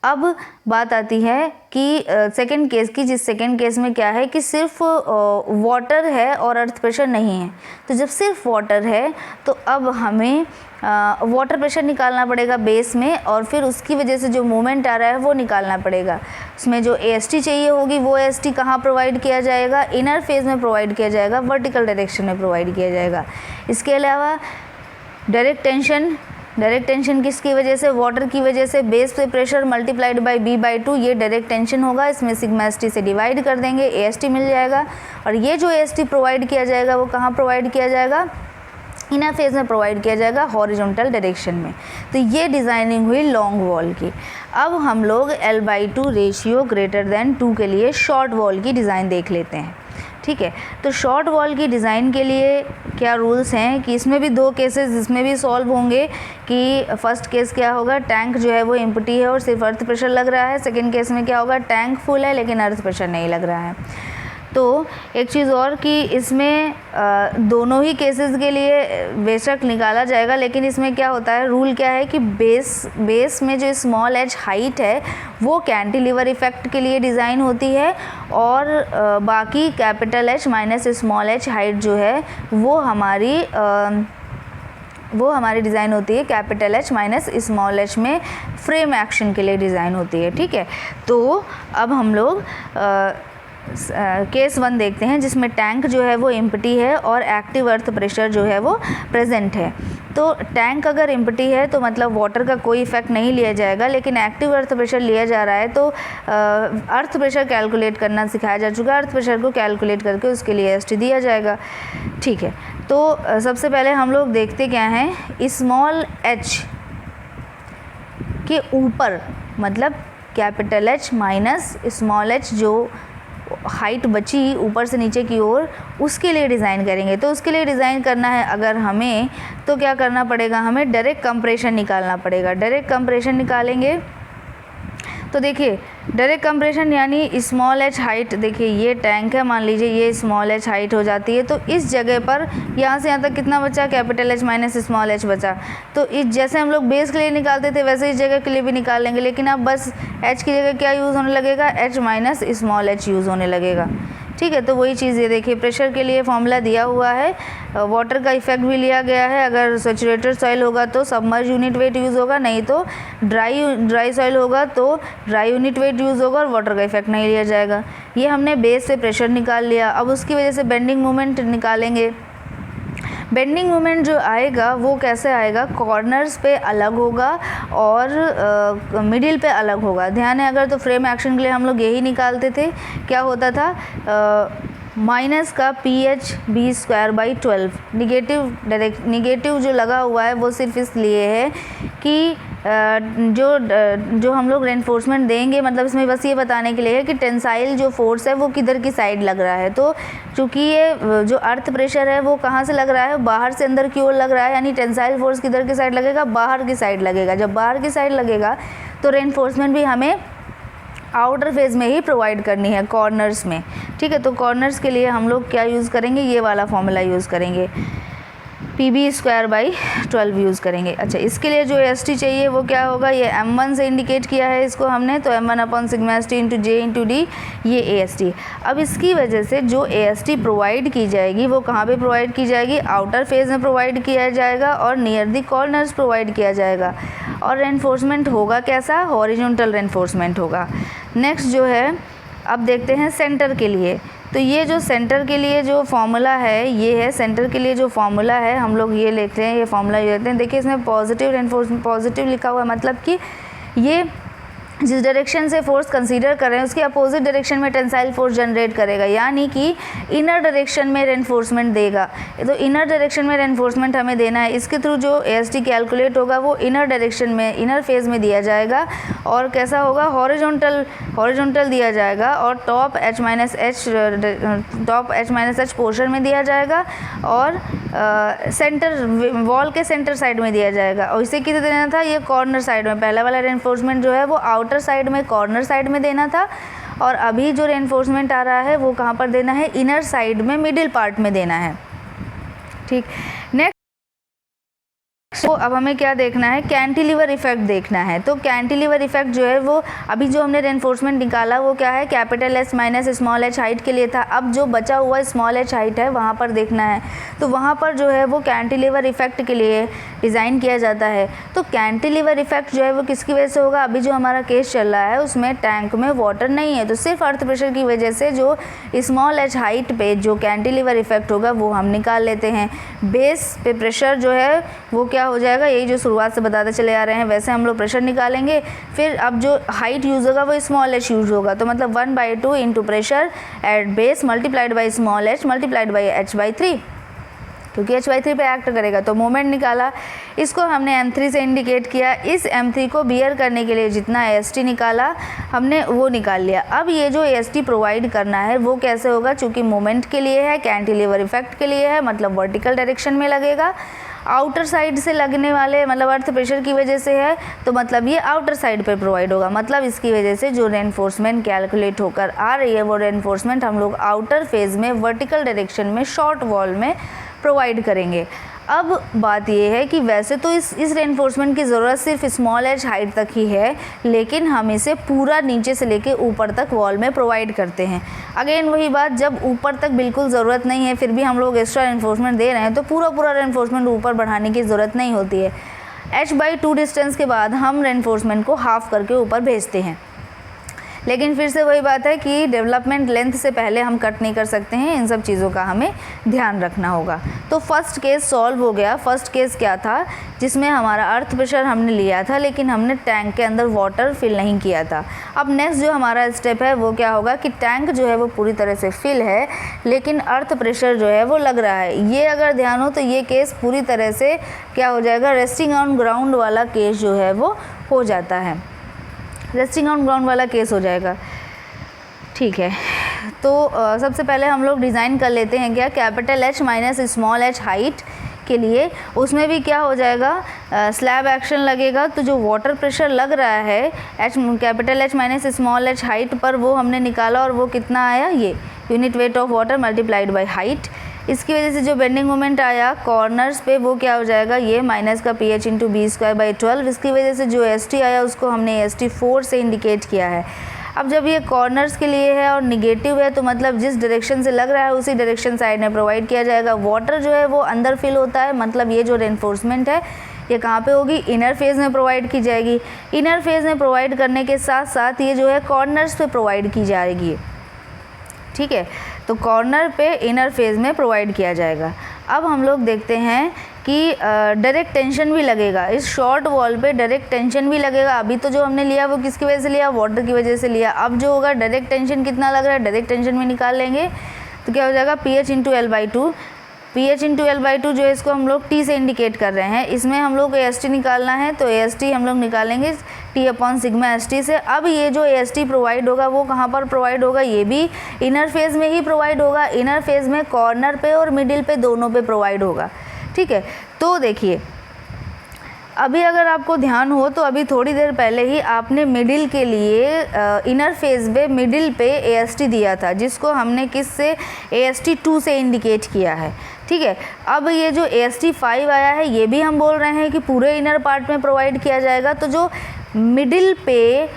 अब बात आती है कि सेकंड केस की, जिस सेकंड केस में क्या है कि सिर्फ वाटर है और अर्थ प्रेशर नहीं है। तो जब सिर्फ वाटर है तो अब हमें वाटर प्रेशर निकालना पड़ेगा बेस में, और फिर उसकी वजह से जो मूवमेंट आ रहा है वो निकालना पड़ेगा। उसमें जो AST चाहिए होगी वो AST कहाँ प्रोवाइड किया जाएगा, इनर फेज में प्रोवाइड किया जाएगा, वर्टिकल डायरेक्शन में प्रोवाइड किया जाएगा। इसके अलावा डायरेक्ट टेंशन किसकी वजह से, वाटर की वजह से, बेस पे प्रेशर मल्टीप्लाइड बाय B/2, ये डायरेक्ट टेंशन होगा। इसमें सिग्मा ST से डिवाइड कर देंगे, AST मिल जाएगा। और ये जो AST प्रोवाइड किया जाएगा वो कहाँ प्रोवाइड किया जाएगा, इनर फेज में प्रोवाइड किया जाएगा, हॉरिजॉन्टल डायरेक्शन में। तो ये डिज़ाइनिंग हुई लॉन्ग वॉल की। अब हम लोग L/2 रेशियो ग्रेटर देन 2 के लिए शॉर्ट वॉल की डिज़ाइन देख लेते हैं। ठीक है, तो शॉर्ट वॉल की डिज़ाइन के लिए क्या रूल्स हैं कि इसमें भी 2 केसेस इसमें भी सॉल्व होंगे। कि फर्स्ट केस क्या होगा, टैंक जो है वो एम्प्टी है और सिर्फ अर्थ प्रेशर लग रहा है। सेकंड केस में क्या होगा, टैंक फुल है लेकिन अर्थ प्रेशर नहीं लग रहा है। तो एक चीज़ और कि इसमें दोनों ही केसेस के लिए बेशक निकाला जाएगा, लेकिन इसमें क्या होता है, रूल क्या है कि बेस में जो स्मॉल h हाइट है वो कैंटिलीवर इफेक्ट के लिए डिज़ाइन होती है, और बाकी capital H minus small h height जो है वो हमारी डिज़ाइन होती है capital H minus small h में फ्रेम एक्शन के लिए डिज़ाइन होती है। ठीक है, तो अब हम लोग केस 1 देखते हैं, जिसमें टैंक जो है वो एम्प्टी है और एक्टिव अर्थ प्रेशर जो है वो प्रेजेंट है। तो टैंक अगर एम्प्टी है तो मतलब वाटर का कोई इफेक्ट नहीं लिया जाएगा, लेकिन एक्टिव अर्थ प्रेशर लिया जा रहा है तो अर्थ प्रेशर कैलकुलेट करना सिखाया जा चुका है। अर्थ प्रेशर को कैलकुलेट करके उसके लिए AST दिया जाएगा। ठीक है, तो सबसे पहले हम लोग देखते क्या हैं, स्मॉल h के ऊपर, मतलब capital H minus small h जो हाइट बची ऊपर से नीचे की ओर, उसके लिए डिज़ाइन करेंगे। तो उसके लिए डिज़ाइन करना है अगर हमें, तो क्या करना पड़ेगा, हमें डायरेक्ट कंप्रेशन निकालना पड़ेगा। डायरेक्ट कंप्रेशन निकालेंगे तो देखिए डायरेक्ट कंप्रेशन यानी स्मॉल h हाइट, देखिए ये टैंक है, मान लीजिए ये स्मॉल h हाइट हो जाती है। तो इस जगह पर यहाँ से यहाँ तक कितना बचा, capital H minus small h बचा। तो इस जैसे हम लोग बेस के लिए निकालते थे वैसे इस जगह के लिए भी निकाल लेंगे, लेकिन अब बस h की जगह क्या यूज़ होने लगेगा, H minus small h use होने लगेगा। ठीक है, तो वही चीज़ ये देखिए, प्रेशर के लिए फॉर्मूला दिया हुआ है, वाटर का इफेक्ट भी लिया गया है। अगर सैचुरेटेड सॉइल होगा तो सबमर्ज यूनिट वेट यूज़ होगा, नहीं तो ड्राई सॉइल होगा तो ड्राई यूनिट वेट यूज़ होगा और वाटर का इफेक्ट नहीं लिया जाएगा। ये हमने बेस से प्रेशर निकाल लिया। अब उसकी वजह से बेंडिंग मोमेंट निकालेंगे। बेंडिंग मोमेंट जो आएगा वो कैसे आएगा, कॉर्नर्स पे अलग होगा और मिडिल पे अलग होगा। ध्यान है, अगर तो फ्रेम एक्शन के लिए हम लोग यही निकालते थे, क्या होता था, माइनस का PH B²/12 निगेटिव जो लगा हुआ है वो सिर्फ इसलिए है कि जो हम लोग रेनफोर्समेंट देंगे, मतलब इसमें बस ये बताने के लिए है कि टेंसाइल जो फोर्स है वो किधर की साइड लग रहा है। तो चूँकि ये जो अर्थ प्रेशर है वो कहाँ से लग रहा है, बाहर से अंदर की ओर लग रहा है, यानी टेंसाइल फोर्स किधर की साइड लगेगा, बाहर की साइड लगेगा। जब बाहर की साइड लगेगा तो रेनफोर्समेंट भी हमें आउटर फेज में ही प्रोवाइड करनी है, कॉर्नर्स में। ठीक है, तो कॉर्नर्स के लिए हम लोग क्या यूज़ करेंगे, ये वाला फॉर्मूला यूज़ करेंगे, PB²/12 यूज़ करेंगे। अच्छा, इसके लिए जो AST चाहिए वो क्या होगा, ये M1 से इंडिकेट किया है इसको हमने, तो M1/σ ST × J × D, ये AST। अब इसकी वजह से जो AST प्रोवाइड की जाएगी वो कहाँ पे प्रोवाइड की जाएगी, आउटर फेज में प्रोवाइड किया जाएगा और नियर द कॉर्नर्स प्रोवाइड किया जाएगा। और रेनफोर्समेंट होगा कैसा, हॉरिजॉन्टल रेनफोर्समेंट होगा। नेक्स्ट जो है, अब देखते हैं सेंटर के लिए। तो ये जो सेंटर के लिए जो फॉर्मूला है, ये है सेंटर के लिए जो फॉर्मूला है, हम लोग ये लेते हैं, ये फॉर्मूला लेते हैं। देखिए इसमें पॉजिटिव रेनफोर्समेंट, पॉजिटिव लिखा हुआ है, मतलब कि ये जिस डायरेक्शन से फोर्स कंसीडर कर रहे हैं उसके अपोजिट डायरेक्शन में टेंसाइल फोर्स जनरेट करेगा, यानी कि इनर डायरेक्शन में रेनफोर्समेंट देगा। तो इनर डायरेक्शन में रेनफोर्समेंट हमें देना है, इसके थ्रू जो AST कैलकुलेट होगा वो इनर डायरेक्शन में, इनर फेज में दिया जाएगा और कैसा होगा, हॉरिजॉन्टल दिया जाएगा और टॉप H-H पोर्शन में दिया जाएगा और सेंटर वॉल के सेंटर साइड में दिया जाएगा। और इसे किसे देना था, ये कॉर्नर साइड में, पहला वाला रेनफोर्समेंट जो है वो आउटर साइड में, कॉर्नर साइड में देना था और अभी जो रेनफोर्समेंट आ रहा है वो कहाँ पर देना है, इनर साइड में, मिडिल पार्ट में देना है। ठीक, नेक्स्ट तो अब हमें क्या देखना है, कैंटिलीवर इफेक्ट देखना है। तो कैंटिलीवर इफेक्ट जो है वो अभी जो हमने रेनफोर्समेंट निकाला वो क्या है, capital S minus small h height के लिए था। अब जो बचा हुआ स्मॉल h हाइट है वहाँ पर देखना है, तो वहाँ पर जो है वो कैंटिलीवर इफेक्ट के लिए डिज़ाइन किया जाता है। तो कैंटिलीवर इफेक्ट जो है वो किसकी वजह से होगा, अभी जो हमारा केस चल रहा है उसमें टैंक में वाटर नहीं है, तो सिर्फ अर्थ प्रेशर की वजह से जो स्मॉल h हाइट पे जो कैंटिलीवर इफेक्ट होगा वो हम निकाल लेते हैं। बेस पे प्रेशर जो है वो क्या हो जाएगा, यही जो शुरुआत से बताते चले आ रहे हैं वैसे हम लोग प्रेशर निकालेंगे। फिर अब जो हाइट यूज़ होगा वो स्मॉल h यूज़ होगा, तो मतलब 1/2 into pressure at base multiplied by small h multiplied by h/3, क्योंकि h/3 पे एक्ट करेगा। तो मोमेंट निकाला, इसको हमने m3 से इंडिकेट किया। इस m3 को बियर करने के लिए जितना AST निकाला हमने वो निकाल लिया। अब ये जो AST प्रोवाइड करना है वो कैसे होगा, चूँकि मोमेंट के लिए है, कैंटिलीवर इफेक्ट के लिए है, मतलब वर्टिकल डायरेक्शन में लगेगा। आउटर साइड से लगने वाले मतलब अर्थ प्रेशर की वजह से है, तो मतलब ये आउटर साइड पे प्रोवाइड होगा, मतलब इसकी वजह से जो रेनफोर्समेंट कैलकुलेट होकर आ रही है वो रेनफोर्समेंट हम लोग आउटर फेज में वर्टिकल डायरेक्शन में शॉर्ट वॉल में प्रोवाइड करेंगे। अब बात ये है कि वैसे तो इस रेनफोर्समेंट की ज़रूरत सिर्फ स्मॉल h हाइट तक ही है, लेकिन हम इसे पूरा नीचे से लेके ऊपर तक वॉल में प्रोवाइड करते हैं। अगेन वही बात, जब ऊपर तक बिल्कुल ज़रूरत नहीं है फिर भी हम लोग एक्स्ट्रा रेनफोर्समेंट दे रहे हैं तो पूरा रेनफोर्समेंट ऊपर बढ़ाने की ज़रूरत नहीं होती है। h/2 डिस्टेंस के बाद हम रेनफोर्समेंट को हाफ करके ऊपर भेजते हैं। लेकिन फिर से वही बात है कि डेवलपमेंट लेंथ से पहले हम कट नहीं कर सकते हैं, इन सब चीज़ों का हमें ध्यान रखना होगा। तो फर्स्ट केस सॉल्व हो गया। फर्स्ट केस क्या था, जिसमें हमारा अर्थ प्रेशर हमने लिया था लेकिन हमने टैंक के अंदर वाटर फिल नहीं किया था। अब नेक्स्ट जो हमारा स्टेप है वो क्या होगा कि टैंक जो है वो पूरी तरह से फिल है लेकिन अर्थ प्रेशर जो है वो लग रहा है। ये अगर ध्यान हो तो ये केस पूरी तरह से क्या हो जाएगा, रेस्टिंग ऑन ग्राउंड वाला केस जो है वो हो जाता है, रेस्टिंग ऑन ग्राउंड वाला केस हो जाएगा। ठीक है, तो सबसे पहले हम लोग डिज़ाइन कर लेते हैं क्या, capital H minus small h height के लिए। उसमें भी क्या हो जाएगा, स्लैब एक्शन लगेगा, तो जो वाटर प्रेशर लग रहा है capital H minus small h height पर वो हमने निकाला और वो कितना आया, ये unit weight of water multiplied by height. इसकी वजह से जो बेंडिंग मोमेंट आया कॉर्नर्स पे वो क्या हो जाएगा, ये माइनस का pH इंटू b²/12। इसकी वजह से जो AST आया उसको हमने AST 4 से इंडिकेट किया है। अब जब ये कॉर्नर्स के लिए है और निगेटिव है तो मतलब जिस डायरेक्शन से लग रहा है उसी डायरेक्शन साइड में प्रोवाइड किया जाएगा। वाटर जो है वो अंदर फिल होता है, मतलब ये जो रेनफोर्समेंट है ये कहाँ पे होगी, इनर फेज में प्रोवाइड की जाएगी। इनर फेज में प्रोवाइड करने के साथ साथ ये जो है कॉर्नर्स पे प्रोवाइड की जाएगी। ठीक है, तो कॉर्नर पे इनर फेज में प्रोवाइड किया जाएगा। अब हम लोग देखते हैं कि डायरेक्ट टेंशन भी लगेगा इस शॉर्ट वॉल पे, डायरेक्ट टेंशन भी लगेगा। अभी तो जो हमने लिया वो किसकी वजह से लिया, वाटर की वजह से लिया। अब जो होगा डायरेक्ट टेंशन कितना लग रहा है, डायरेक्ट टेंशन भी निकाल लेंगे तो क्या हो जाएगा, pH into L/2। pH into L/2 जो है इसको हम लोग T से इंडिकेट कर रहे हैं। इसमें हम लोग AST निकालना है तो AST हम लोग निकालेंगे T/σ से। अब ये जो AST प्रोवाइड होगा वो कहाँ पर प्रोवाइड होगा, ये भी इनर फेज में ही प्रोवाइड होगा। इनर फेज में कॉर्नर पे और मिडिल पे दोनों पे प्रोवाइड होगा। ठीक है, तो देखिए अभी अगर आपको ध्यान हो तो अभी थोड़ी देर पहले ही आपने मिडिल के लिए इनर फेज पे मिडिल पे AST दिया था, जिसको हमने किस से, AST 2 से इंडिकेट किया है। ठीक है, अब ये जो AST 5 आया है ये भी हम बोल रहे हैं कि पूरे इनर पार्ट में प्रोवाइड किया जाएगा। तो जो मिडिल पे,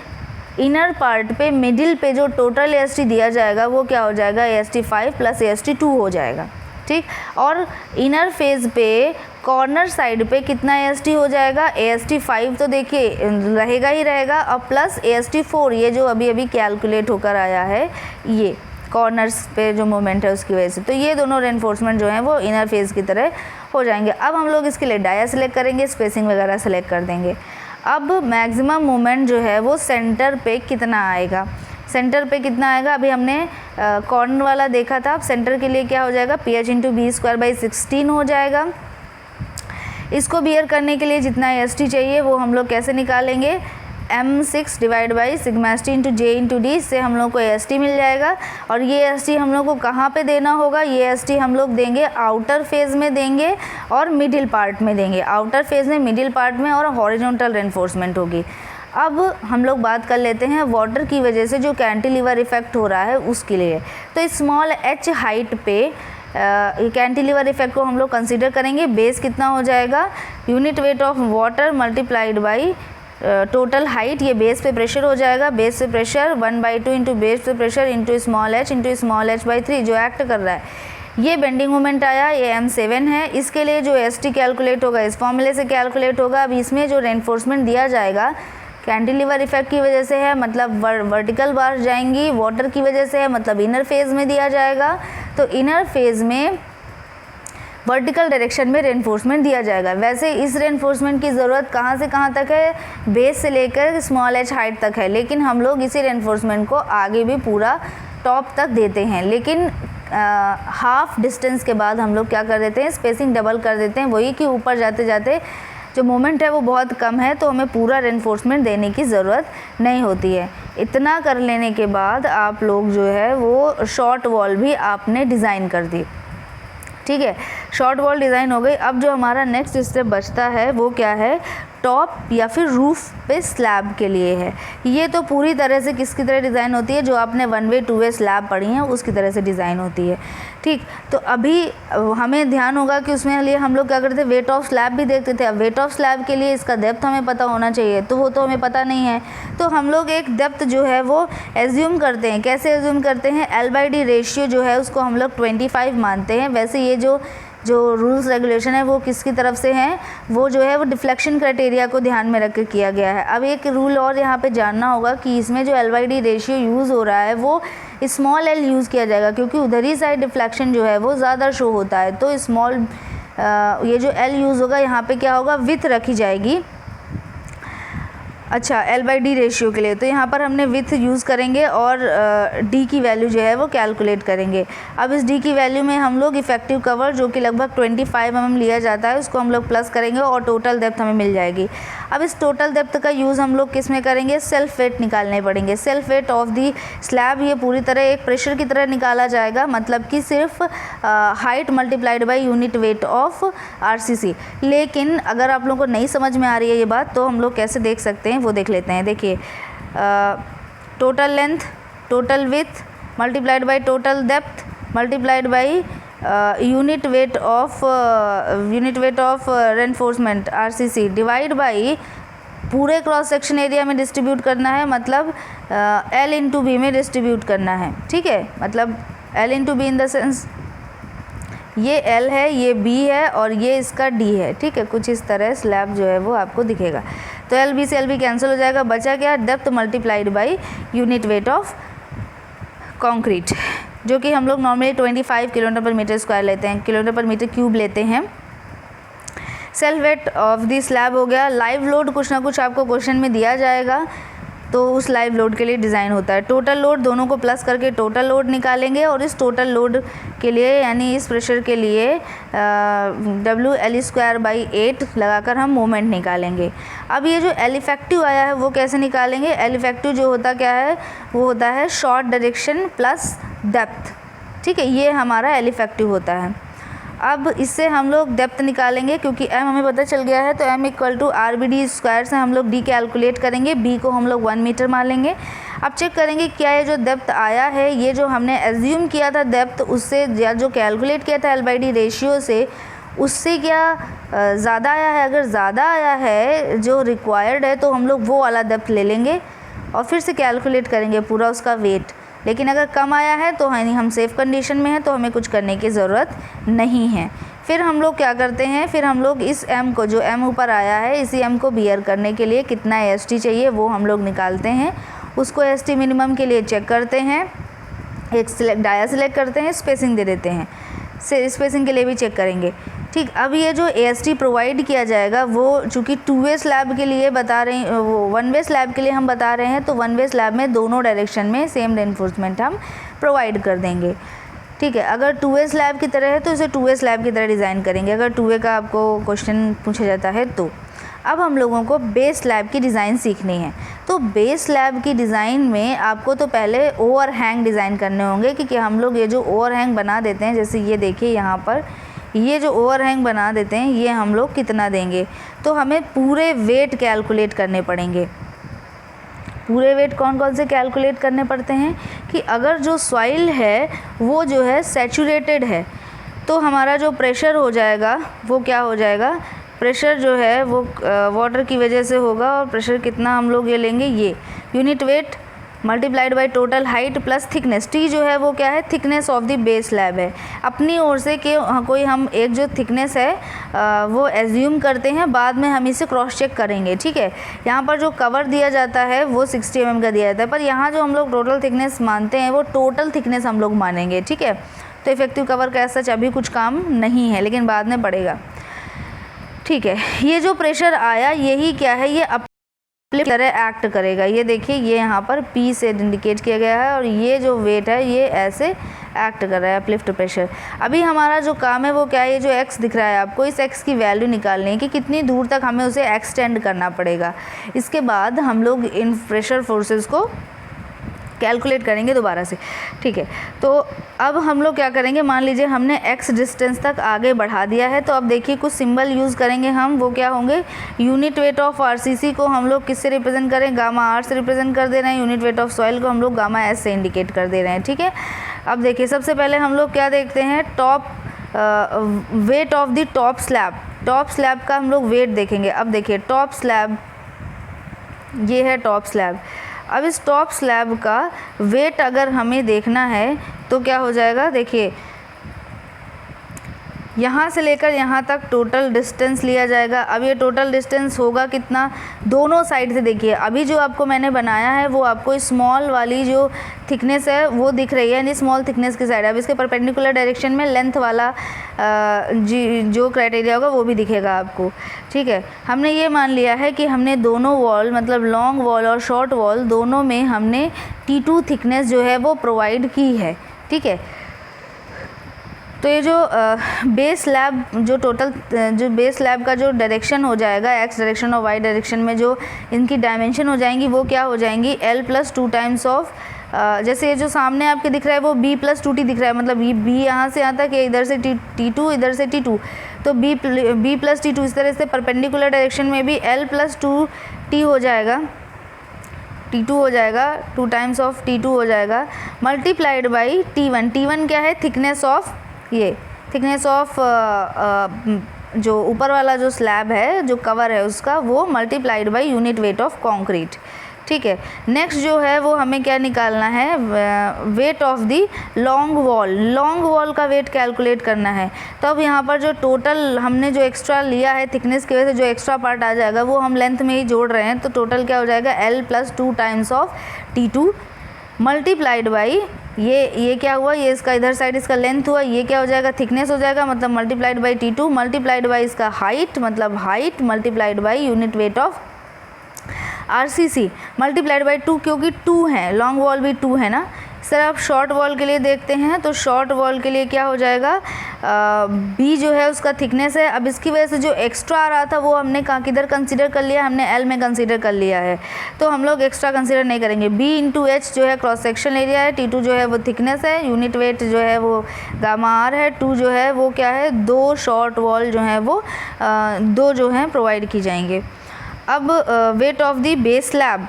इनर पार्ट पे मिडिल पे जो टोटल AST दिया जाएगा वो क्या हो जाएगा, AST 5 प्लस AST 2 हो जाएगा। ठीक, और इनर फेज पे कॉर्नर साइड पे कितना AST हो जाएगा, AST 5 तो देखिए रहेगा ही रहेगा, अब प्लस AST 4 ये जो अभी अभी कैलकुलेट होकर आया है ये कॉर्नर्स पे जो मोमेंट है उसकी वजह से। तो ये दोनों रेनफोर्समेंट जो हैं वो इनर फेज की तरह हो जाएंगे। अब हम लोग इसके लिए डाया सेलेक्ट करेंगे, स्पेसिंग वगैरह सेलेक्ट कर देंगे। अब मैक्सिमम मोमेंट जो है वो सेंटर पे कितना आएगा, सेंटर पे कितना आएगा, अभी हमने कॉर्नर वाला देखा था। अब सेंटर के लिए क्या हो जाएगा, PH × B²/16 हो जाएगा। इसको बियर करने के लिए जितना ST चाहिए वो हम लोग कैसे निकालेंगे, M6 divide by sigma ST × J × D, इससे हम लोग को ST मिल जाएगा। और ये ST हम लोग को कहाँ पे देना होगा, ये ST हम लोग देंगे आउटर फेज में देंगे और मिडिल पार्ट में देंगे, आउटर फेज में, मिडिल पार्ट में, और हॉरिजॉन्टल रेनफोर्समेंट होगी। अब हम लोग बात कर लेते हैं वाटर की वजह से जो कैंटिलीवर इफेक्ट हो रहा है उसके लिए। तो स्मॉल h हाइट पे कैंटिलीवर इफेक्ट को हम लोग कंसीडर करेंगे। बेस कितना हो जाएगा, unit weight of water multiplied by total height, ये बेस पे प्रेशर हो जाएगा। बेस पे प्रेशर 1/2 इंटू बेस पे प्रेशर इंटू स्मॉल h/3 जो एक्ट कर रहा है। ये बेंडिंग मोमेंट आया, ये M7 है। इसके लिए जो ST कैलकुलेट होगा इस फॉर्मूले से कैलकुलेट होगा। अब इसमें जो रेनफोर्समेंट दिया जाएगा कैंटिलीवर इफेक्ट की वजह से है, मतलब वर्टिकल बार जाएंगी, वाटर की वजह से है, मतलब इनर फेज में दिया जाएगा। तो इनर फेज में वर्टिकल डायरेक्शन में रेनफोर्समेंट दिया जाएगा। वैसे इस रेनफोर्समेंट की ज़रूरत कहाँ से कहाँ तक है, बेस से लेकर स्मॉल h हाइट तक है, लेकिन हम लोग इसी रेनफोर्समेंट को आगे भी पूरा टॉप तक देते हैं। लेकिन हाफ डिस्टेंस के बाद हम लोग क्या कर देते हैं, स्पेसिंग डबल कर देते हैं। वही कि ऊपर जाते जाते जो मोमेंट है वो बहुत कम है, तो हमें पूरा रेनफोर्समेंट देने की ज़रूरत नहीं होती है। इतना कर लेने के बाद आप लोग जो है वो शॉर्ट वॉल भी आपने डिज़ाइन कर दी, ठीक है, शॉर्ट वॉल डिज़ाइन हो गई। अब जो हमारा नेक्स्ट स्टेप बचता है वो क्या है, टॉप या फिर रूफ पे स्लैब के लिए है। ये तो पूरी तरह से किसकी तरह डिज़ाइन होती है, जो आपने 1 वे 2 वे स्लैब पढ़ी हैं उसकी तरह से डिज़ाइन होती है, ठीक। तो अभी हमें ध्यान होगा कि उसमें लिए हम लोग क्या करते थे, वेट ऑफ स्लैब भी देखते थे। अब वेट ऑफ स्लैब के लिए इसका डेप्थ हमें पता होना चाहिए, तो वो तो हमें पता नहीं है। तो हम लोग एक डेप्थ जो है वो एज्यूम करते हैं। कैसे एज्यूम करते हैं, L/D रेशियो जो है उसको हम लोग 25 मानते हैं। वैसे ये जो रूल्स रेगुलेशन है वो किसकी तरफ से हैं, वो जो है वो डिफ्लेक्शन क्राइटेरिया को ध्यान में रख के किया गया है। अब एक रूल और यहाँ पे जानना होगा कि इसमें जो L/D रेशियो यूज़ हो रहा है वो स्मॉल l यूज़ किया जाएगा, क्योंकि उधर ही साइड डिफ्लेक्शन जो है वो ज़्यादा शो होता है। तो स्मॉल ये जो l यूज़ होगा यहाँ पे क्या होगा, विथ रखी जाएगी। अच्छा, L/D रेशियो के लिए तो यहाँ पर हमने विथ यूज़ करेंगे और D की वैल्यू जो है वो कैलकुलेट करेंगे। अब इस D की वैल्यू में हम लोग इफेक्टिव कवर जो कि लगभग 25 mm लिया जाता है उसको हम लोग प्लस करेंगे और टोटल डेप्थ हमें मिल जाएगी। अब इस टोटल डेप्थ का यूज़ हम लोग किस में करेंगे, सेल्फ वेट निकालने पड़ेंगे। Self weight of the slab ये पूरी तरह एक प्रेशर की तरह निकाला जाएगा, मतलब कि सिर्फ height multiplied by unit weight of RCC। लेकिन अगर आप लोगों को नहीं समझ में आ रही है ये बात, तो हम लोग कैसे देख सकते हैं वो देख लेते हैं। देखिए, total length, total with multiplied by total depth multiplied by unit weight of reinforcement RCC divide by पूरे क्रॉस सेक्शन एरिया में डिस्ट्रीब्यूट करना है, मतलब L × B में डिस्ट्रीब्यूट करना है, ठीक है। मतलब L × B in the sense ये L है, ये B है और ये इसका D है, ठीक है। कुछ इस तरह स्लैब जो है वो आपको दिखेगा। तो LB से LB कैंसिल हो जाएगा, बचा क्या, depth multiplied by unit weight of concrete, जो कि हम लोग नॉर्मली 25 kN/m² लेते हैं, kN/m³ लेते हैं। Self weight of the slab हो गया। लाइव लोड कुछ ना कुछ आपको क्वेश्चन में दिया जाएगा, तो उस लाइव लोड के लिए डिज़ाइन होता है। टोटल लोड दोनों को प्लस करके टोटल लोड निकालेंगे और इस टोटल लोड के लिए यानी इस प्रेशर के लिए WL²/8 लगाकर हम मोमेंट निकालेंगे। अब ये जो L इफेक्टिव आया है वो कैसे निकालेंगे, L इफेक्टिव जो होता क्या है, वो होता है शॉर्ट डायरेक्शन प्लस डेप्थ, ठीक है। ये हमारा L इफेक्टिव होता है। अब इससे हम लोग डेप्थ निकालेंगे, क्योंकि M हमें पता चल गया है, तो M = RBD² से हम लोग D कैलकुलेट करेंगे, B को हम लोग 1 मीटर मान लेंगे। अब चेक करेंगे क्या ये जो डेप्थ आया है, ये जो हमने एज्यूम किया था डेप्थ उससे, या जो कैलकुलेट किया था L/D रेशियो से, उससे क्या ज़्यादा आया है। अगर ज़्यादा आया है जो रिक्वायर्ड है तो हम लोग वो वाला डेप्थ ले लेंगे और फिर से कैलकुलेट करेंगे पूरा उसका वेट। लेकिन अगर कम आया है तो यानी हम सेफ़ कंडीशन में हैं, तो हमें कुछ करने की ज़रूरत नहीं है। फिर हम लोग क्या करते हैं, फिर हम लोग इस M को, जो M ऊपर आया है, इसी M को बियर करने के लिए कितना ST चाहिए वो हम लोग निकालते हैं। उसको ST मिनिमम के लिए चेक करते हैं, एक डाया सिलेक्ट करते हैं, स्पेसिंग दे देते हैं, स्पेसिंग के लिए भी चेक करेंगे। ठीक, अब ये जो AST प्रोवाइड किया जाएगा वो चूँकि 2 वे स्लैब के लिए बता रहे हैं, वो 1 वे स्लैब के लिए हम बता रहे हैं, तो 1 वे स्लैब में दोनों डायरेक्शन में सेम रेनफोर्समेंट हम प्रोवाइड कर देंगे। ठीक है, अगर 2 वे स्लैब की तरह है तो इसे 2 वे स्लैब की तरह डिज़ाइन करेंगे, अगर 2 वे का आपको क्वेश्चन पूछा जाता है तो। अब हम लोगों को बेस स्लैब की डिज़ाइन सीखनी है। तो बेस स्लैब की डिज़ाइन में आपको तो पहले ओवरहैंग डिज़ाइन करने होंगे, क्योंकि हम लोग ये जो ओवरहैंग बना देते हैं, जैसे ये देखिए यहाँ पर ये जो ओवरहैंग बना देते हैं, ये हम लोग कितना देंगे, तो हमें पूरे वेट कैलकुलेट करने पड़ेंगे। पूरे वेट कौन कौन से कैलकुलेट करने पड़ते हैं कि अगर जो सॉइल है वो जो है सैचुरेटेड है, तो हमारा जो प्रेशर हो जाएगा वो क्या हो जाएगा, प्रेशर जो है वो वाटर की वजह से होगा, और प्रेशर कितना हम लोग ये लेंगे, ये unit weight multiplied by total height plus thickness. T जो है वो क्या है, thickness of the base slab है। अपनी ओर से कि कोई हम एक जो थिकनेस है वो एज्यूम करते हैं, बाद में हम इसे क्रॉस चेक करेंगे। ठीक है, यहाँ पर जो कवर दिया जाता है वो 60 mm का दिया जाता है, पर यहाँ जो हम लोग टोटल थिकनेस मानते हैं वो टोटल थिकनेस हम लोग मानेंगे। ठीक है, तो इफेक्टिव कवर का सच अभी कुछ काम नहीं है, लेकिन बाद में पड़ेगा। ठीक है, ये जो प्रेशर आया यही क्या है, ये अपलिफ्ट तरह एक्ट करेगा। ये देखिए, ये यहाँ पर P से इंडिकेट किया गया है, और ये जो वेट है ये ऐसे एक्ट कर रहा है, अपलिफ्ट प्रेशर। अभी हमारा जो काम है वो क्या है, ये जो x दिख रहा है आपको, इस x की वैल्यू निकालनी है कि कितनी दूर तक हमें उसे एक्सटेंड करना पड़ेगा। इसके बाद हम लोग इन प्रेशर फोर्सेस को कैलकुलेट करेंगे दोबारा से। ठीक है, तो अब हम लोग क्या करेंगे, मान लीजिए हमने x डिस्टेंस तक आगे बढ़ा दिया है, तो अब देखिए कुछ सिंबल यूज़ करेंगे हम, वो क्या होंगे, यूनिट वेट ऑफ RCC को हम लोग किससे रिप्रेजेंट करें, गामा R से रिप्रेजेंट कर दे रहे हैं, यूनिट वेट ऑफ सॉइल को हम लोग गामा S से इंडिकेट कर दे रहे हैं। ठीक है, अब देखिए सबसे पहले हम लोग क्या देखते हैं, top weight of the top slab. Top slab का हम लोग वेट देखेंगे। अब देखिए टॉप स्लैब, ये है टॉप स्लैब। अब इस टॉप स्लैब का वेट अगर हमें देखना है तो क्या हो जाएगा, देखिए यहाँ से लेकर यहाँ तक टोटल डिस्टेंस लिया जाएगा। अब ये टोटल डिस्टेंस होगा कितना, दोनों साइड से देखिए, अभी जो आपको मैंने बनाया है वो आपको स्मॉल वाली जो थिकनेस है वो दिख रही है, यानी स्मॉल थिकनेस की साइड। अब इसके परपेंडिकुलर डायरेक्शन में लेंथ वाला जो क्राइटेरिया होगा वो भी दिखेगा आपको। ठीक है, हमने ये मान लिया है कि हमने दोनों वॉल, मतलब लॉन्ग वॉल और शॉर्ट वॉल, दोनों में हमने T2 थिकनेस जो है वो प्रोवाइड की है। ठीक है, तो ये जो बेस स्लैब जो टोटल जो बेस स्लैब का जो डायरेक्शन हो जाएगा, x डायरेक्शन और y डायरेक्शन में जो इनकी डायमेंशन हो जाएंगी वो क्या हो जाएंगी, L + 2 टाइम्स ऑफ, जैसे ये जो सामने आपके दिख रहा है वो B + 2T दिख रहा है, मतलब ये B यहाँ से यहाँ तक, इधर से T2 इधर से T2, तो B + T2, इस तरह से परपेंडिकुलर डायरेक्शन में भी L + 2T हो जाएगा, T2 हो जाएगा, 2 टाइम्स ऑफ T2 हो जाएगा, मल्टीप्लाइड बाई T1। T1 क्या है, थिकनेस ऑफ, ये थिकनेस ऑफ जो ऊपर वाला जो स्लैब है, जो कवर है उसका, वो multiplied by unit weight of concrete. ठीक है, नेक्स्ट जो है वो हमें क्या निकालना है, weight of the long wall. Long wall का वेट कैलकुलेट करना है। तो अब यहाँ पर जो टोटल हमने जो एक्स्ट्रा लिया है थिकनेस की वजह से, जो एक्स्ट्रा पार्ट आ जाएगा वो हम लेंथ में ही जोड़ रहे हैं, तो टोटल क्या हो जाएगा, L + 2 times of T2 multiplied by ये क्या हुआ, ये इसका इधर साइड इसका लेंथ हुआ, ये क्या हो जाएगा, थिकनेस हो जाएगा, मतलब multiplied by T2 multiplied by इसका हाइट, मतलब height multiplied by unit weight of RCC multiplied by 2, क्योंकि 2 है, लॉन्ग वॉल भी 2 है ना। सर आप शॉर्ट वॉल के लिए देखते हैं, तो शॉर्ट वॉल के लिए क्या हो जाएगा, B जो है उसका थिकनेस है। अब इसकी वजह से जो एक्स्ट्रा आ रहा था वो हमने कहाँ किधर कंसीडर कर लिया, हमने L में कंसीडर कर लिया है, तो हम लोग एक्स्ट्रा कंसीडर नहीं करेंगे। B × H जो है क्रॉस सेक्शन एरिया है, T2 जो है वो थिकनेस है, यूनिट वेट जो है वो गामा R है, 2 जो है वो क्या है, 2 शॉर्ट वॉल जो है वो 2 जो हैं प्रोवाइड की जाएंगे। अब weight of the base slab,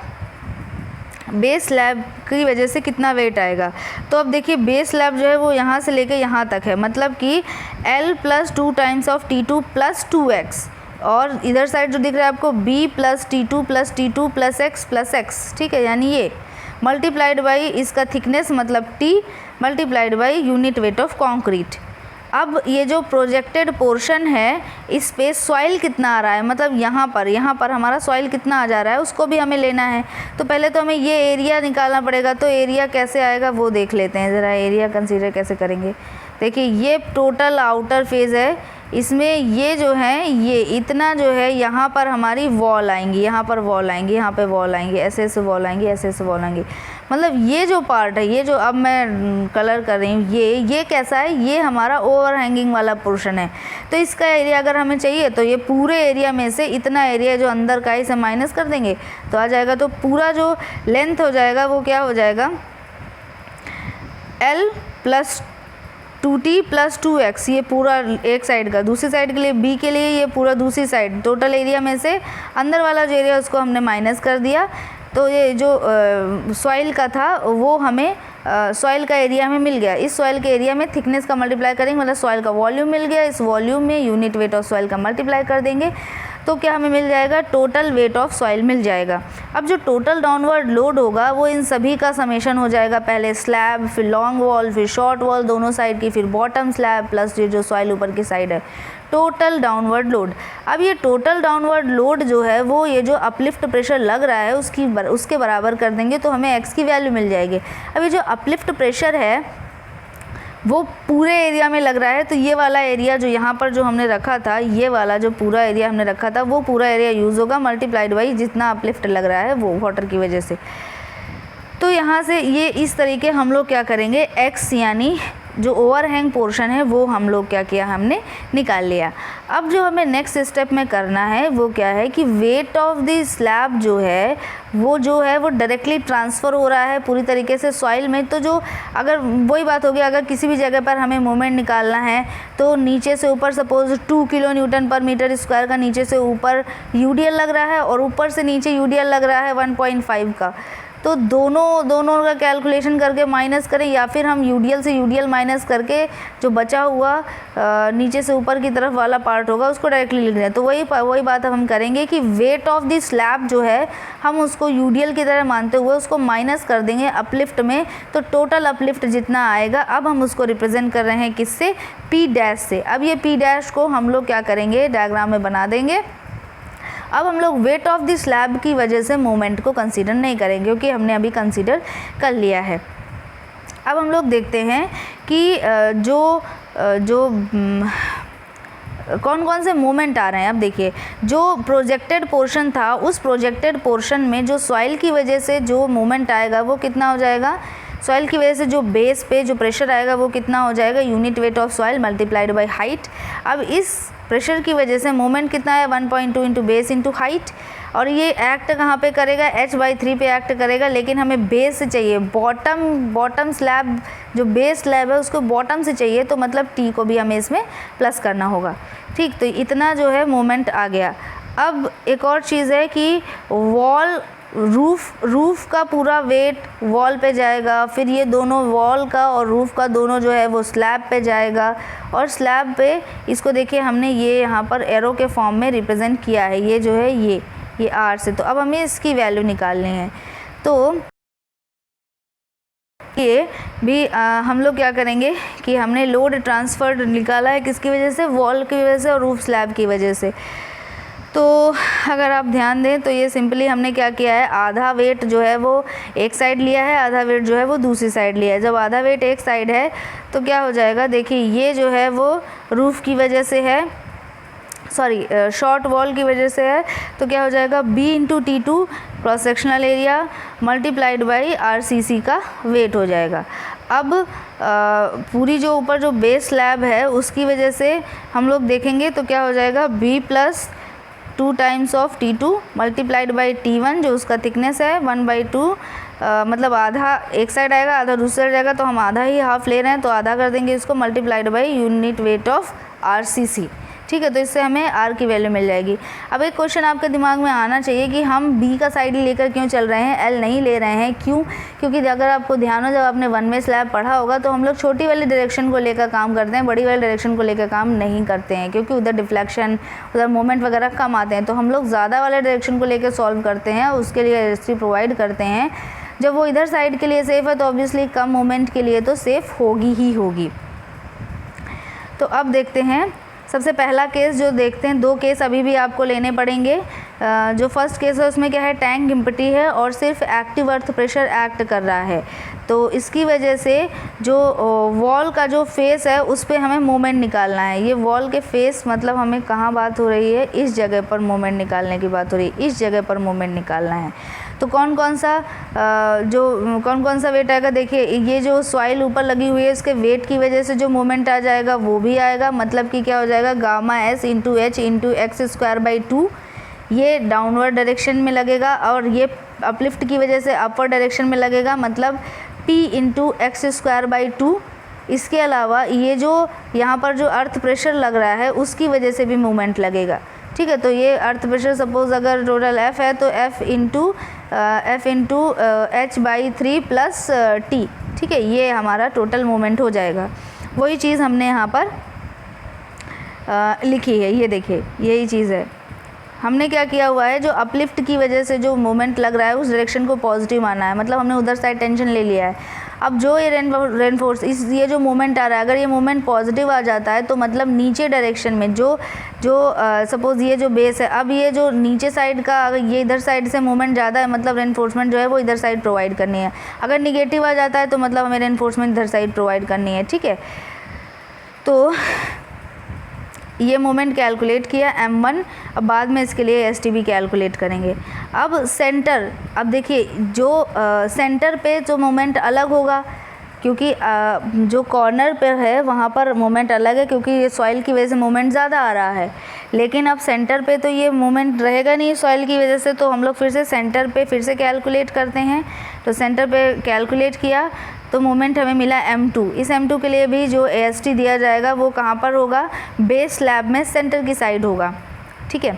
base slab की वजह से कितना वेट आएगा, तो अब देखिए बेस स्लैब जो है वो यहाँ से लेके यहाँ तक है, मतलब कि L + 2 times of T2 + 2x, और इधर साइड जो दिख रहा है आपको B + T2 + T2 + x, ठीक है, यानी ये मल्टीप्लाइड बाई इसका थिकनेस मतलब T multiplied by unit weight of concrete. अब ये जो प्रोजेक्टेड पोर्शन है इस पे सॉइल कितना आ रहा है, मतलब यहाँ पर हमारा सॉइल कितना आ जा रहा है उसको भी हमें लेना है। तो पहले तो हमें ये एरिया निकालना पड़ेगा, तो एरिया कैसे आएगा वो देख लेते हैं ज़रा, एरिया कंसीडर कैसे करेंगे। देखिए ये टोटल आउटर फेज़ है, इसमें ये जो है ये इतना जो है यहाँ पर हमारी वॉल आएंगी, यहाँ पर वॉल आएंगी, यहाँ पे वॉल आएंगी, ऐसे ऐसे वॉल आएंगी, ऐसे ऐसे वॉल आएंगी। मतलब ये जो पार्ट है, ये जो अब मैं कलर कर रही हूँ, ये कैसा है, ये हमारा ओवर हैंगिंग वाला पोर्शन है। तो इसका एरिया अगर हमें चाहिए तो ये पूरे एरिया में से इतना एरिया जो अंदर का है इसे माइनस कर देंगे तो आ जाएगा। तो पूरा जो लेंथ हो जाएगा वो क्या हो जाएगा, L + 2t + 2x, ये पूरा एक साइड का। दूसरी साइड के लिए B के लिए ये पूरा दूसरी साइड, टोटल एरिया में से अंदर वाला जो एरिया उसको हमने माइनस कर दिया। तो ये जो सॉइल का था वो हमें सॉइल का एरिया हमें मिल गया। इस सॉइल के एरिया में थिकनेस का मल्टीप्लाई करेंगे, मतलब सॉइल का वॉल्यूम मिल गया। इस वॉल्यूम में यूनिट वेट ऑफ सॉइल का मल्टीप्लाई कर देंगे तो क्या हमें मिल जाएगा, टोटल वेट ऑफ सॉइल मिल जाएगा। अब जो टोटल डाउनवर्ड लोड होगा वो इन सभी का समेशन हो जाएगा, पहले स्लैब, फिर लॉन्ग वॉल, फिर शॉर्ट वॉल दोनों साइड की, फिर बॉटम स्लैब प्लस ये जो सॉइल ऊपर की साइड है, टोटल डाउनवर्ड लोड। अब ये टोटल डाउनवर्ड लोड जो है वो ये जो अपलिफ्ट प्रेशर लग रहा है उसके बराबर कर देंगे तो हमें x की वैल्यू मिल जाएगी। अब ये जो अपलिफ्ट प्रेशर है वो पूरे एरिया में लग रहा है, तो ये वाला एरिया जो यहाँ पर जो हमने रखा था, ये वाला जो पूरा एरिया हमने रखा था वो पूरा एरिया यूज़ होगा मल्टीप्लाइड बाई जितना अपलिफ्ट लग रहा है वो वाटर की वजह से। तो यहाँ से ये इस तरीके हम लोग क्या करेंगे, x यानी जो ओवरहैंग पोर्शन है वो हम लोग क्या किया, हमने निकाल लिया। अब जो हमें नेक्स्ट स्टेप में करना है वो क्या है कि वेट ऑफ द स्लैब जो है वो डायरेक्टली ट्रांसफ़र हो रहा है पूरी तरीके से सॉइल में। तो जो अगर वही बात होगी, अगर किसी भी जगह पर हमें मोमेंट निकालना है तो नीचे से ऊपर सपोज 2 किलो न्यूटन पर मीटर स्क्वायर का नीचे से ऊपर यूडीएल लग रहा है और ऊपर से नीचे यूडीएल लग रहा है 1.5 का, तो दोनों का कैलकुलेशन करके माइनस करें या फिर हम यूडीएल से यूडीएल माइनस करके जो बचा हुआ नीचे से ऊपर की तरफ वाला पार्ट होगा उसको डायरेक्टली लिख दें। तो वही बात अब हम करेंगे कि वेट ऑफ द स्लैब जो है हम उसको यूडीएल की तरह मानते हुए उसको माइनस कर देंगे अपलिफ्ट में, तो टोटल अपलिफ्ट जितना आएगा अब हम उसको रिप्रेजेंट कर रहे हैं किससे, P' से। अब ये P' को हम लोग क्या करेंगे, डायग्राम में बना देंगे। अब हम लोग वेट ऑफ द स्लैब की वजह से मोमेंट को कंसीडर नहीं करेंगे क्योंकि हमने अभी कंसीडर कर लिया है। अब हम लोग देखते हैं कि कौन कौन से मोमेंट आ रहे हैं। अब देखिए जो प्रोजेक्टेड पोर्शन था उस प्रोजेक्टेड पोर्शन में जो सॉइल की वजह से जो मोमेंट आएगा वो कितना हो जाएगा, सॉइल की वजह से जो बेस पे जो प्रेशर आएगा वो कितना हो जाएगा, unit weight of soil multiplied by height. अब इस प्रेशर की वजह से मोमेंट कितना है, 1.2 इंटू बेस इंटू हाइट, और ये एक्ट कहाँ पे करेगा, h/3 पे एक्ट करेगा, लेकिन हमें बेस से चाहिए, बॉटम स्लैब जो बेस स्लैब है उसको बॉटम से चाहिए, तो मतलब t को भी हमें इसमें प्लस करना होगा। ठीक, तो इतना जो है मोमेंट आ गया। अब एक और चीज़ है कि रूफ़ का पूरा वेट वॉल पे जाएगा, फिर ये दोनों वॉल का और रूफ़ का दोनों जो है वो स्लैब पे जाएगा, और स्लैब पे इसको देखिए हमने ये यहाँ पर एरो के फॉर्म में रिप्रेजेंट किया है, ये जो है ये R से। तो अब हमें इसकी वैल्यू निकालनी है। तो ये भी हम लोग क्या करेंगे कि हमने लोड ट्रांसफ़र निकाला है किसकी वजह से, वॉल की वजह से और रूफ स्लैब की वजह से। तो अगर आप ध्यान दें तो ये सिंपली हमने क्या किया है, आधा वेट जो है वो एक साइड लिया है, आधा वेट जो है वो दूसरी साइड लिया है। जब आधा वेट एक साइड है तो क्या हो जाएगा, देखिए ये जो है वो रूफ़ की वजह से है, सॉरी शॉर्ट वॉल की वजह से है, तो क्या हो जाएगा B into T2 cross sectional area multiplied by RCC का वेट हो जाएगा। अब पूरी जो ऊपर जो बेस स्लैब है उसकी वजह से हम लोग देखेंगे तो क्या हो जाएगा B plus 2 times of T2 multiplied by T1 जो उसका थिकनेस है 1/2, मतलब आधा एक साइड आएगा आधा दूसरी साइड जाएगा, तो हम आधा ही हाफ ले रहे हैं तो आधा कर देंगे इसको multiplied by unit weight of RCC। ठीक है, तो इससे हमें R की वैल्यू मिल जाएगी। अब एक क्वेश्चन आपके दिमाग में आना चाहिए कि हम B का साइड लेकर क्यों चल रहे हैं, L नहीं ले रहे हैं, क्यों? क्योंकि अगर आपको ध्यान हो, जब आपने वन वे स्लैब पढ़ा होगा तो हम लोग छोटी वाली डायरेक्शन को लेकर काम करते हैं, बड़ी वाली डायरेक्शन को लेकर काम नहीं करते हैं, क्योंकि उधर डिफ्लेक्शन उधर मोमेंट वगैरह कम आते हैं। तो हम लोग ज़्यादा वाले डायरेक्शन को लेकर सॉल्व करते हैं, उसके लिए हिस्ट्री प्रोवाइड करते हैं। जब वो इधर साइड के लिए सेफ़ है तो ऑब्वियसली कम मोमेंट के लिए तो सेफ़ होगी ही होगी। तो अब देखते हैं सबसे पहला केस जो देखते हैं, दो केस अभी भी आपको लेने पड़ेंगे। जो फर्स्ट केस है उसमें क्या है, टैंक एम्प्टी है और सिर्फ एक्टिव अर्थ प्रेशर एक्ट कर रहा है, तो इसकी वजह से जो वॉल का जो फेस है उस पर हमें मोमेंट निकालना है। ये वॉल के फेस मतलब हमें कहाँ बात हो रही है, इस जगह पर मोमेंट निकालने की बात हो रही है, इस जगह पर मोमेंट निकालना है। तो कौन कौन सा वेट आएगा, देखिए ये जो सॉइल ऊपर लगी हुई है इसके वेट की वजह से जो मोमेंट आ जाएगा वो भी आएगा, मतलब कि क्या हो जाएगा, gamma S into H into x square by 2, ये डाउनवर्ड डायरेक्शन में लगेगा और ये अपलिफ्ट की वजह से अपवर्ड डायरेक्शन में लगेगा, मतलब p into x square by 2। इसके अलावा ये जो यहाँ पर जो अर्थ प्रेशर लग रहा है उसकी वजह से भी मूवमेंट लगेगा, ठीक है। तो ये अर्थ प्रेशर सपोज अगर टोटल f है तो f into H by 3 plus T, ठीक है, ये हमारा टोटल मूवमेंट हो जाएगा। वही चीज़ हमने यहाँ पर लिखी है, ये देखिए यही चीज़ है। हमने क्या किया हुआ है, जो अपलिफ्ट की वजह से जो मोमेंट लग रहा है उस डायरेक्शन को पॉजिटिव माना है, मतलब हमने उधर साइड टेंशन ले लिया है। अब जो ये रेनफोर्स ये जो मोमेंट आ रहा है, अगर ये मोमेंट पॉजिटिव आ जाता है तो मतलब नीचे डायरेक्शन में जो सपोज ये जो बेस है, अब ये जो नीचे साइड का अगर ये इधर साइड से मोमेंट ज़्यादा है मतलब रेनफोर्समेंट जो है वो इधर साइड प्रोवाइड करनी है। अगर निगेटिव आ जाता है तो मतलब हमें रेनफोर्समेंट इधर साइड प्रोवाइड करनी है, ठीक है। तो ये मोमेंट कैलकुलेट किया m1, अब बाद में इसके लिए एस टी भी कैलकुलेट करेंगे। अब सेंटर, अब देखिए जो सेंटर पे जो मोमेंट अलग होगा, क्योंकि जो कॉर्नर पे है वहाँ पर मोमेंट अलग है क्योंकि ये सॉइल की वजह से मोमेंट ज़्यादा आ रहा है, लेकिन अब सेंटर पे तो ये मोमेंट रहेगा नहीं सॉइल की वजह से, तो हम लोग फिर से सेंटर पे फिर से कैलकुलेट करते हैं। तो सेंटर पे कैलकुलेट किया तो मोमेंट हमें मिला m2। इस m2 के लिए भी जो AST दिया जाएगा वो कहाँ पर होगा, बेस स्लैब में सेंटर की साइड होगा, ठीक है।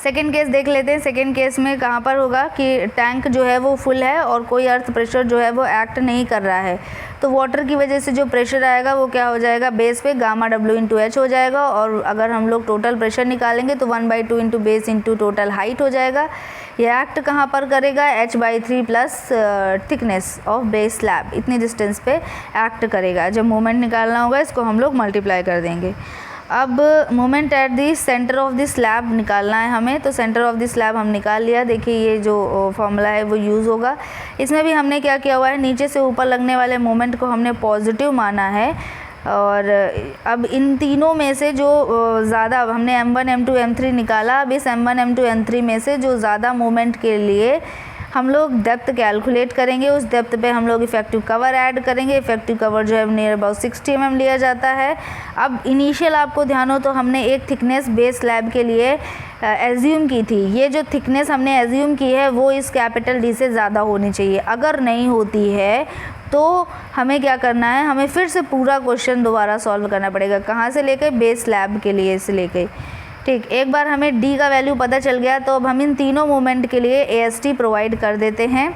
सेकेंड केस देख लेते हैं। सेकेंड केस में कहाँ पर होगा कि टैंक जो है वो फुल है और कोई अर्थ प्रेशर जो है वो एक्ट नहीं कर रहा है, तो वाटर की वजह से जो प्रेशर आएगा वो क्या हो जाएगा, बेस पे गामा W इंटू एच हो जाएगा, और अगर हम लोग टोटल प्रेशर निकालेंगे तो 1/2 into base into total height हो जाएगा। ये एक्ट कहाँ पर करेगा, h/3 plus thickness of base slab, इतनी डिस्टेंस पे एक्ट करेगा। जब मोमेंट निकालना होगा इसको हम लोग मल्टीप्लाई कर देंगे। अब moment at the centre of the slab निकालना है हमें, तो सेंटर ऑफ द स्लैब हम निकाल लिया। देखिए ये जो फॉर्मूला है वो यूज़ होगा। इसमें भी हमने क्या किया हुआ है, नीचे से ऊपर लगने वाले मोमेंट को हमने पॉजिटिव माना है, और अब इन तीनों में से जो ज़्यादा, हमने m1 m2 m3 निकाला, अब इस m1 m2 m3 में से जो ज़्यादा मोमेंट के लिए हम लोग डेप्थ कैलकुलेट करेंगे। उस डेप्थ पे हम लोग इफेक्टिव कवर ऐड करेंगे। इफेक्टिव कवर जो है नियर अबाउट 60 mm लिया जाता है। अब इनिशियल आपको ध्यान हो तो हमने एक थिकनेस बेस स्लैब के लिए एज्यूम की थी। ये जो थिकनेस हमने एज्यूम की है वो इस कैपिटल D से ज़्यादा होनी चाहिए। अगर नहीं होती है तो हमें क्या करना है, हमें फिर से पूरा क्वेश्चन दोबारा सॉल्व करना पड़ेगा। कहाँ से लेकर, बेस स्लैब के लिए से लेकर, ठीक। एक बार हमें D का वैल्यू पता चल गया तो अब हम इन तीनों मोमेंट के लिए AST प्रोवाइड कर देते हैं।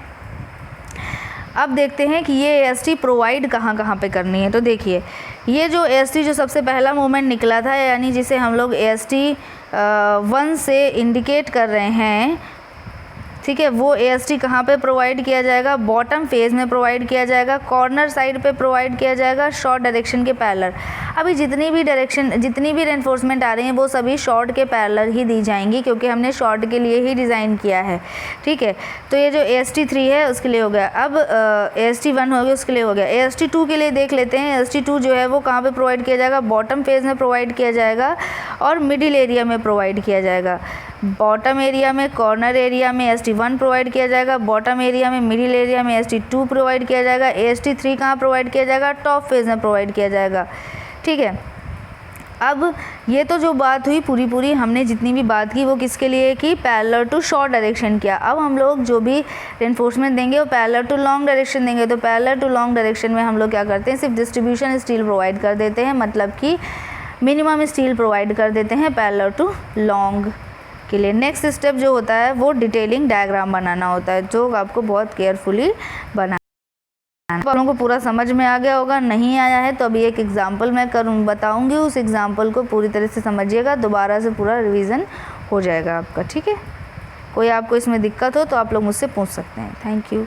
अब देखते हैं कि ये AST प्रोवाइड कहाँ कहाँ पे करनी है। तो देखिए ये जो AST जो सबसे पहला मोमेंट निकला था, यानी जिसे हम लोग AST 1 से इंडिकेट कर रहे हैं, ठीक है, वो AST कहाँ पे प्रोवाइड किया जाएगा, बॉटम फेज में प्रोवाइड किया जाएगा, कॉर्नर साइड पे प्रोवाइड किया जाएगा, शॉर्ट डायरेक्शन के पैरेलल। अभी जितनी भी रेनफोर्समेंट आ रही हैं वो सभी शॉर्ट के पैरेलल ही दी जाएंगी क्योंकि हमने शॉर्ट के लिए ही डिज़ाइन किया है, ठीक है। तो ये जो AST 3 है उसके लिए हो गया। अब AST 1 हो गया, उसके लिए हो गया। AST 2 के लिए देख लेते हैं। AST 2 जो है वो कहाँ पे प्रोवाइड किया जाएगा, बॉटम फेज में प्रोवाइड किया जाएगा और मिडिल एरिया में प्रोवाइड किया जाएगा। बॉटम एरिया में, कॉर्नर एरिया में AST 1 प्रोवाइड किया जाएगा, बॉटम एरिया में, मिडिल एरिया में AST 2 प्रोवाइड किया जाएगा। AST 3 कहाँ प्रोवाइड किया जाएगा, टॉप फेज में प्रोवाइड किया जाएगा, ठीक है। अब ये तो जो बात हुई पूरी हमने जितनी भी बात की वो किसके लिए की, पैरेलल टू शॉर्ट डायरेक्शन किया। अब हम लोग जो भी रेनफोर्समेंट देंगे वो पैरेलल टू लॉन्ग डायरेक्शन देंगे। तो पैरेलल टू लॉन्ग डायरेक्शन में हम लोग क्या करते हैं, सिर्फ डिस्ट्रीब्यूशन स्टील प्रोवाइड कर देते हैं, मतलब कि मिनिमम स्टील प्रोवाइड कर देते हैं पैरेलल टू लॉन्ग के लिए। नेक्स्ट स्टेप जो होता है वो डिटेलिंग डायग्राम बनाना होता है, जो आपको बहुत केयरफुली बनाना। आप लोगों को पूरा समझ में आ गया होगा। नहीं आया है तो अभी एक एग्जांपल मैं बताऊंगी, उस एग्जांपल को पूरी तरह से समझिएगा, दोबारा से पूरा रिवीजन हो जाएगा आपका, ठीक है। कोई आपको इसमें दिक्कत हो तो आप लोग मुझसे पूछ सकते हैं। Thank you.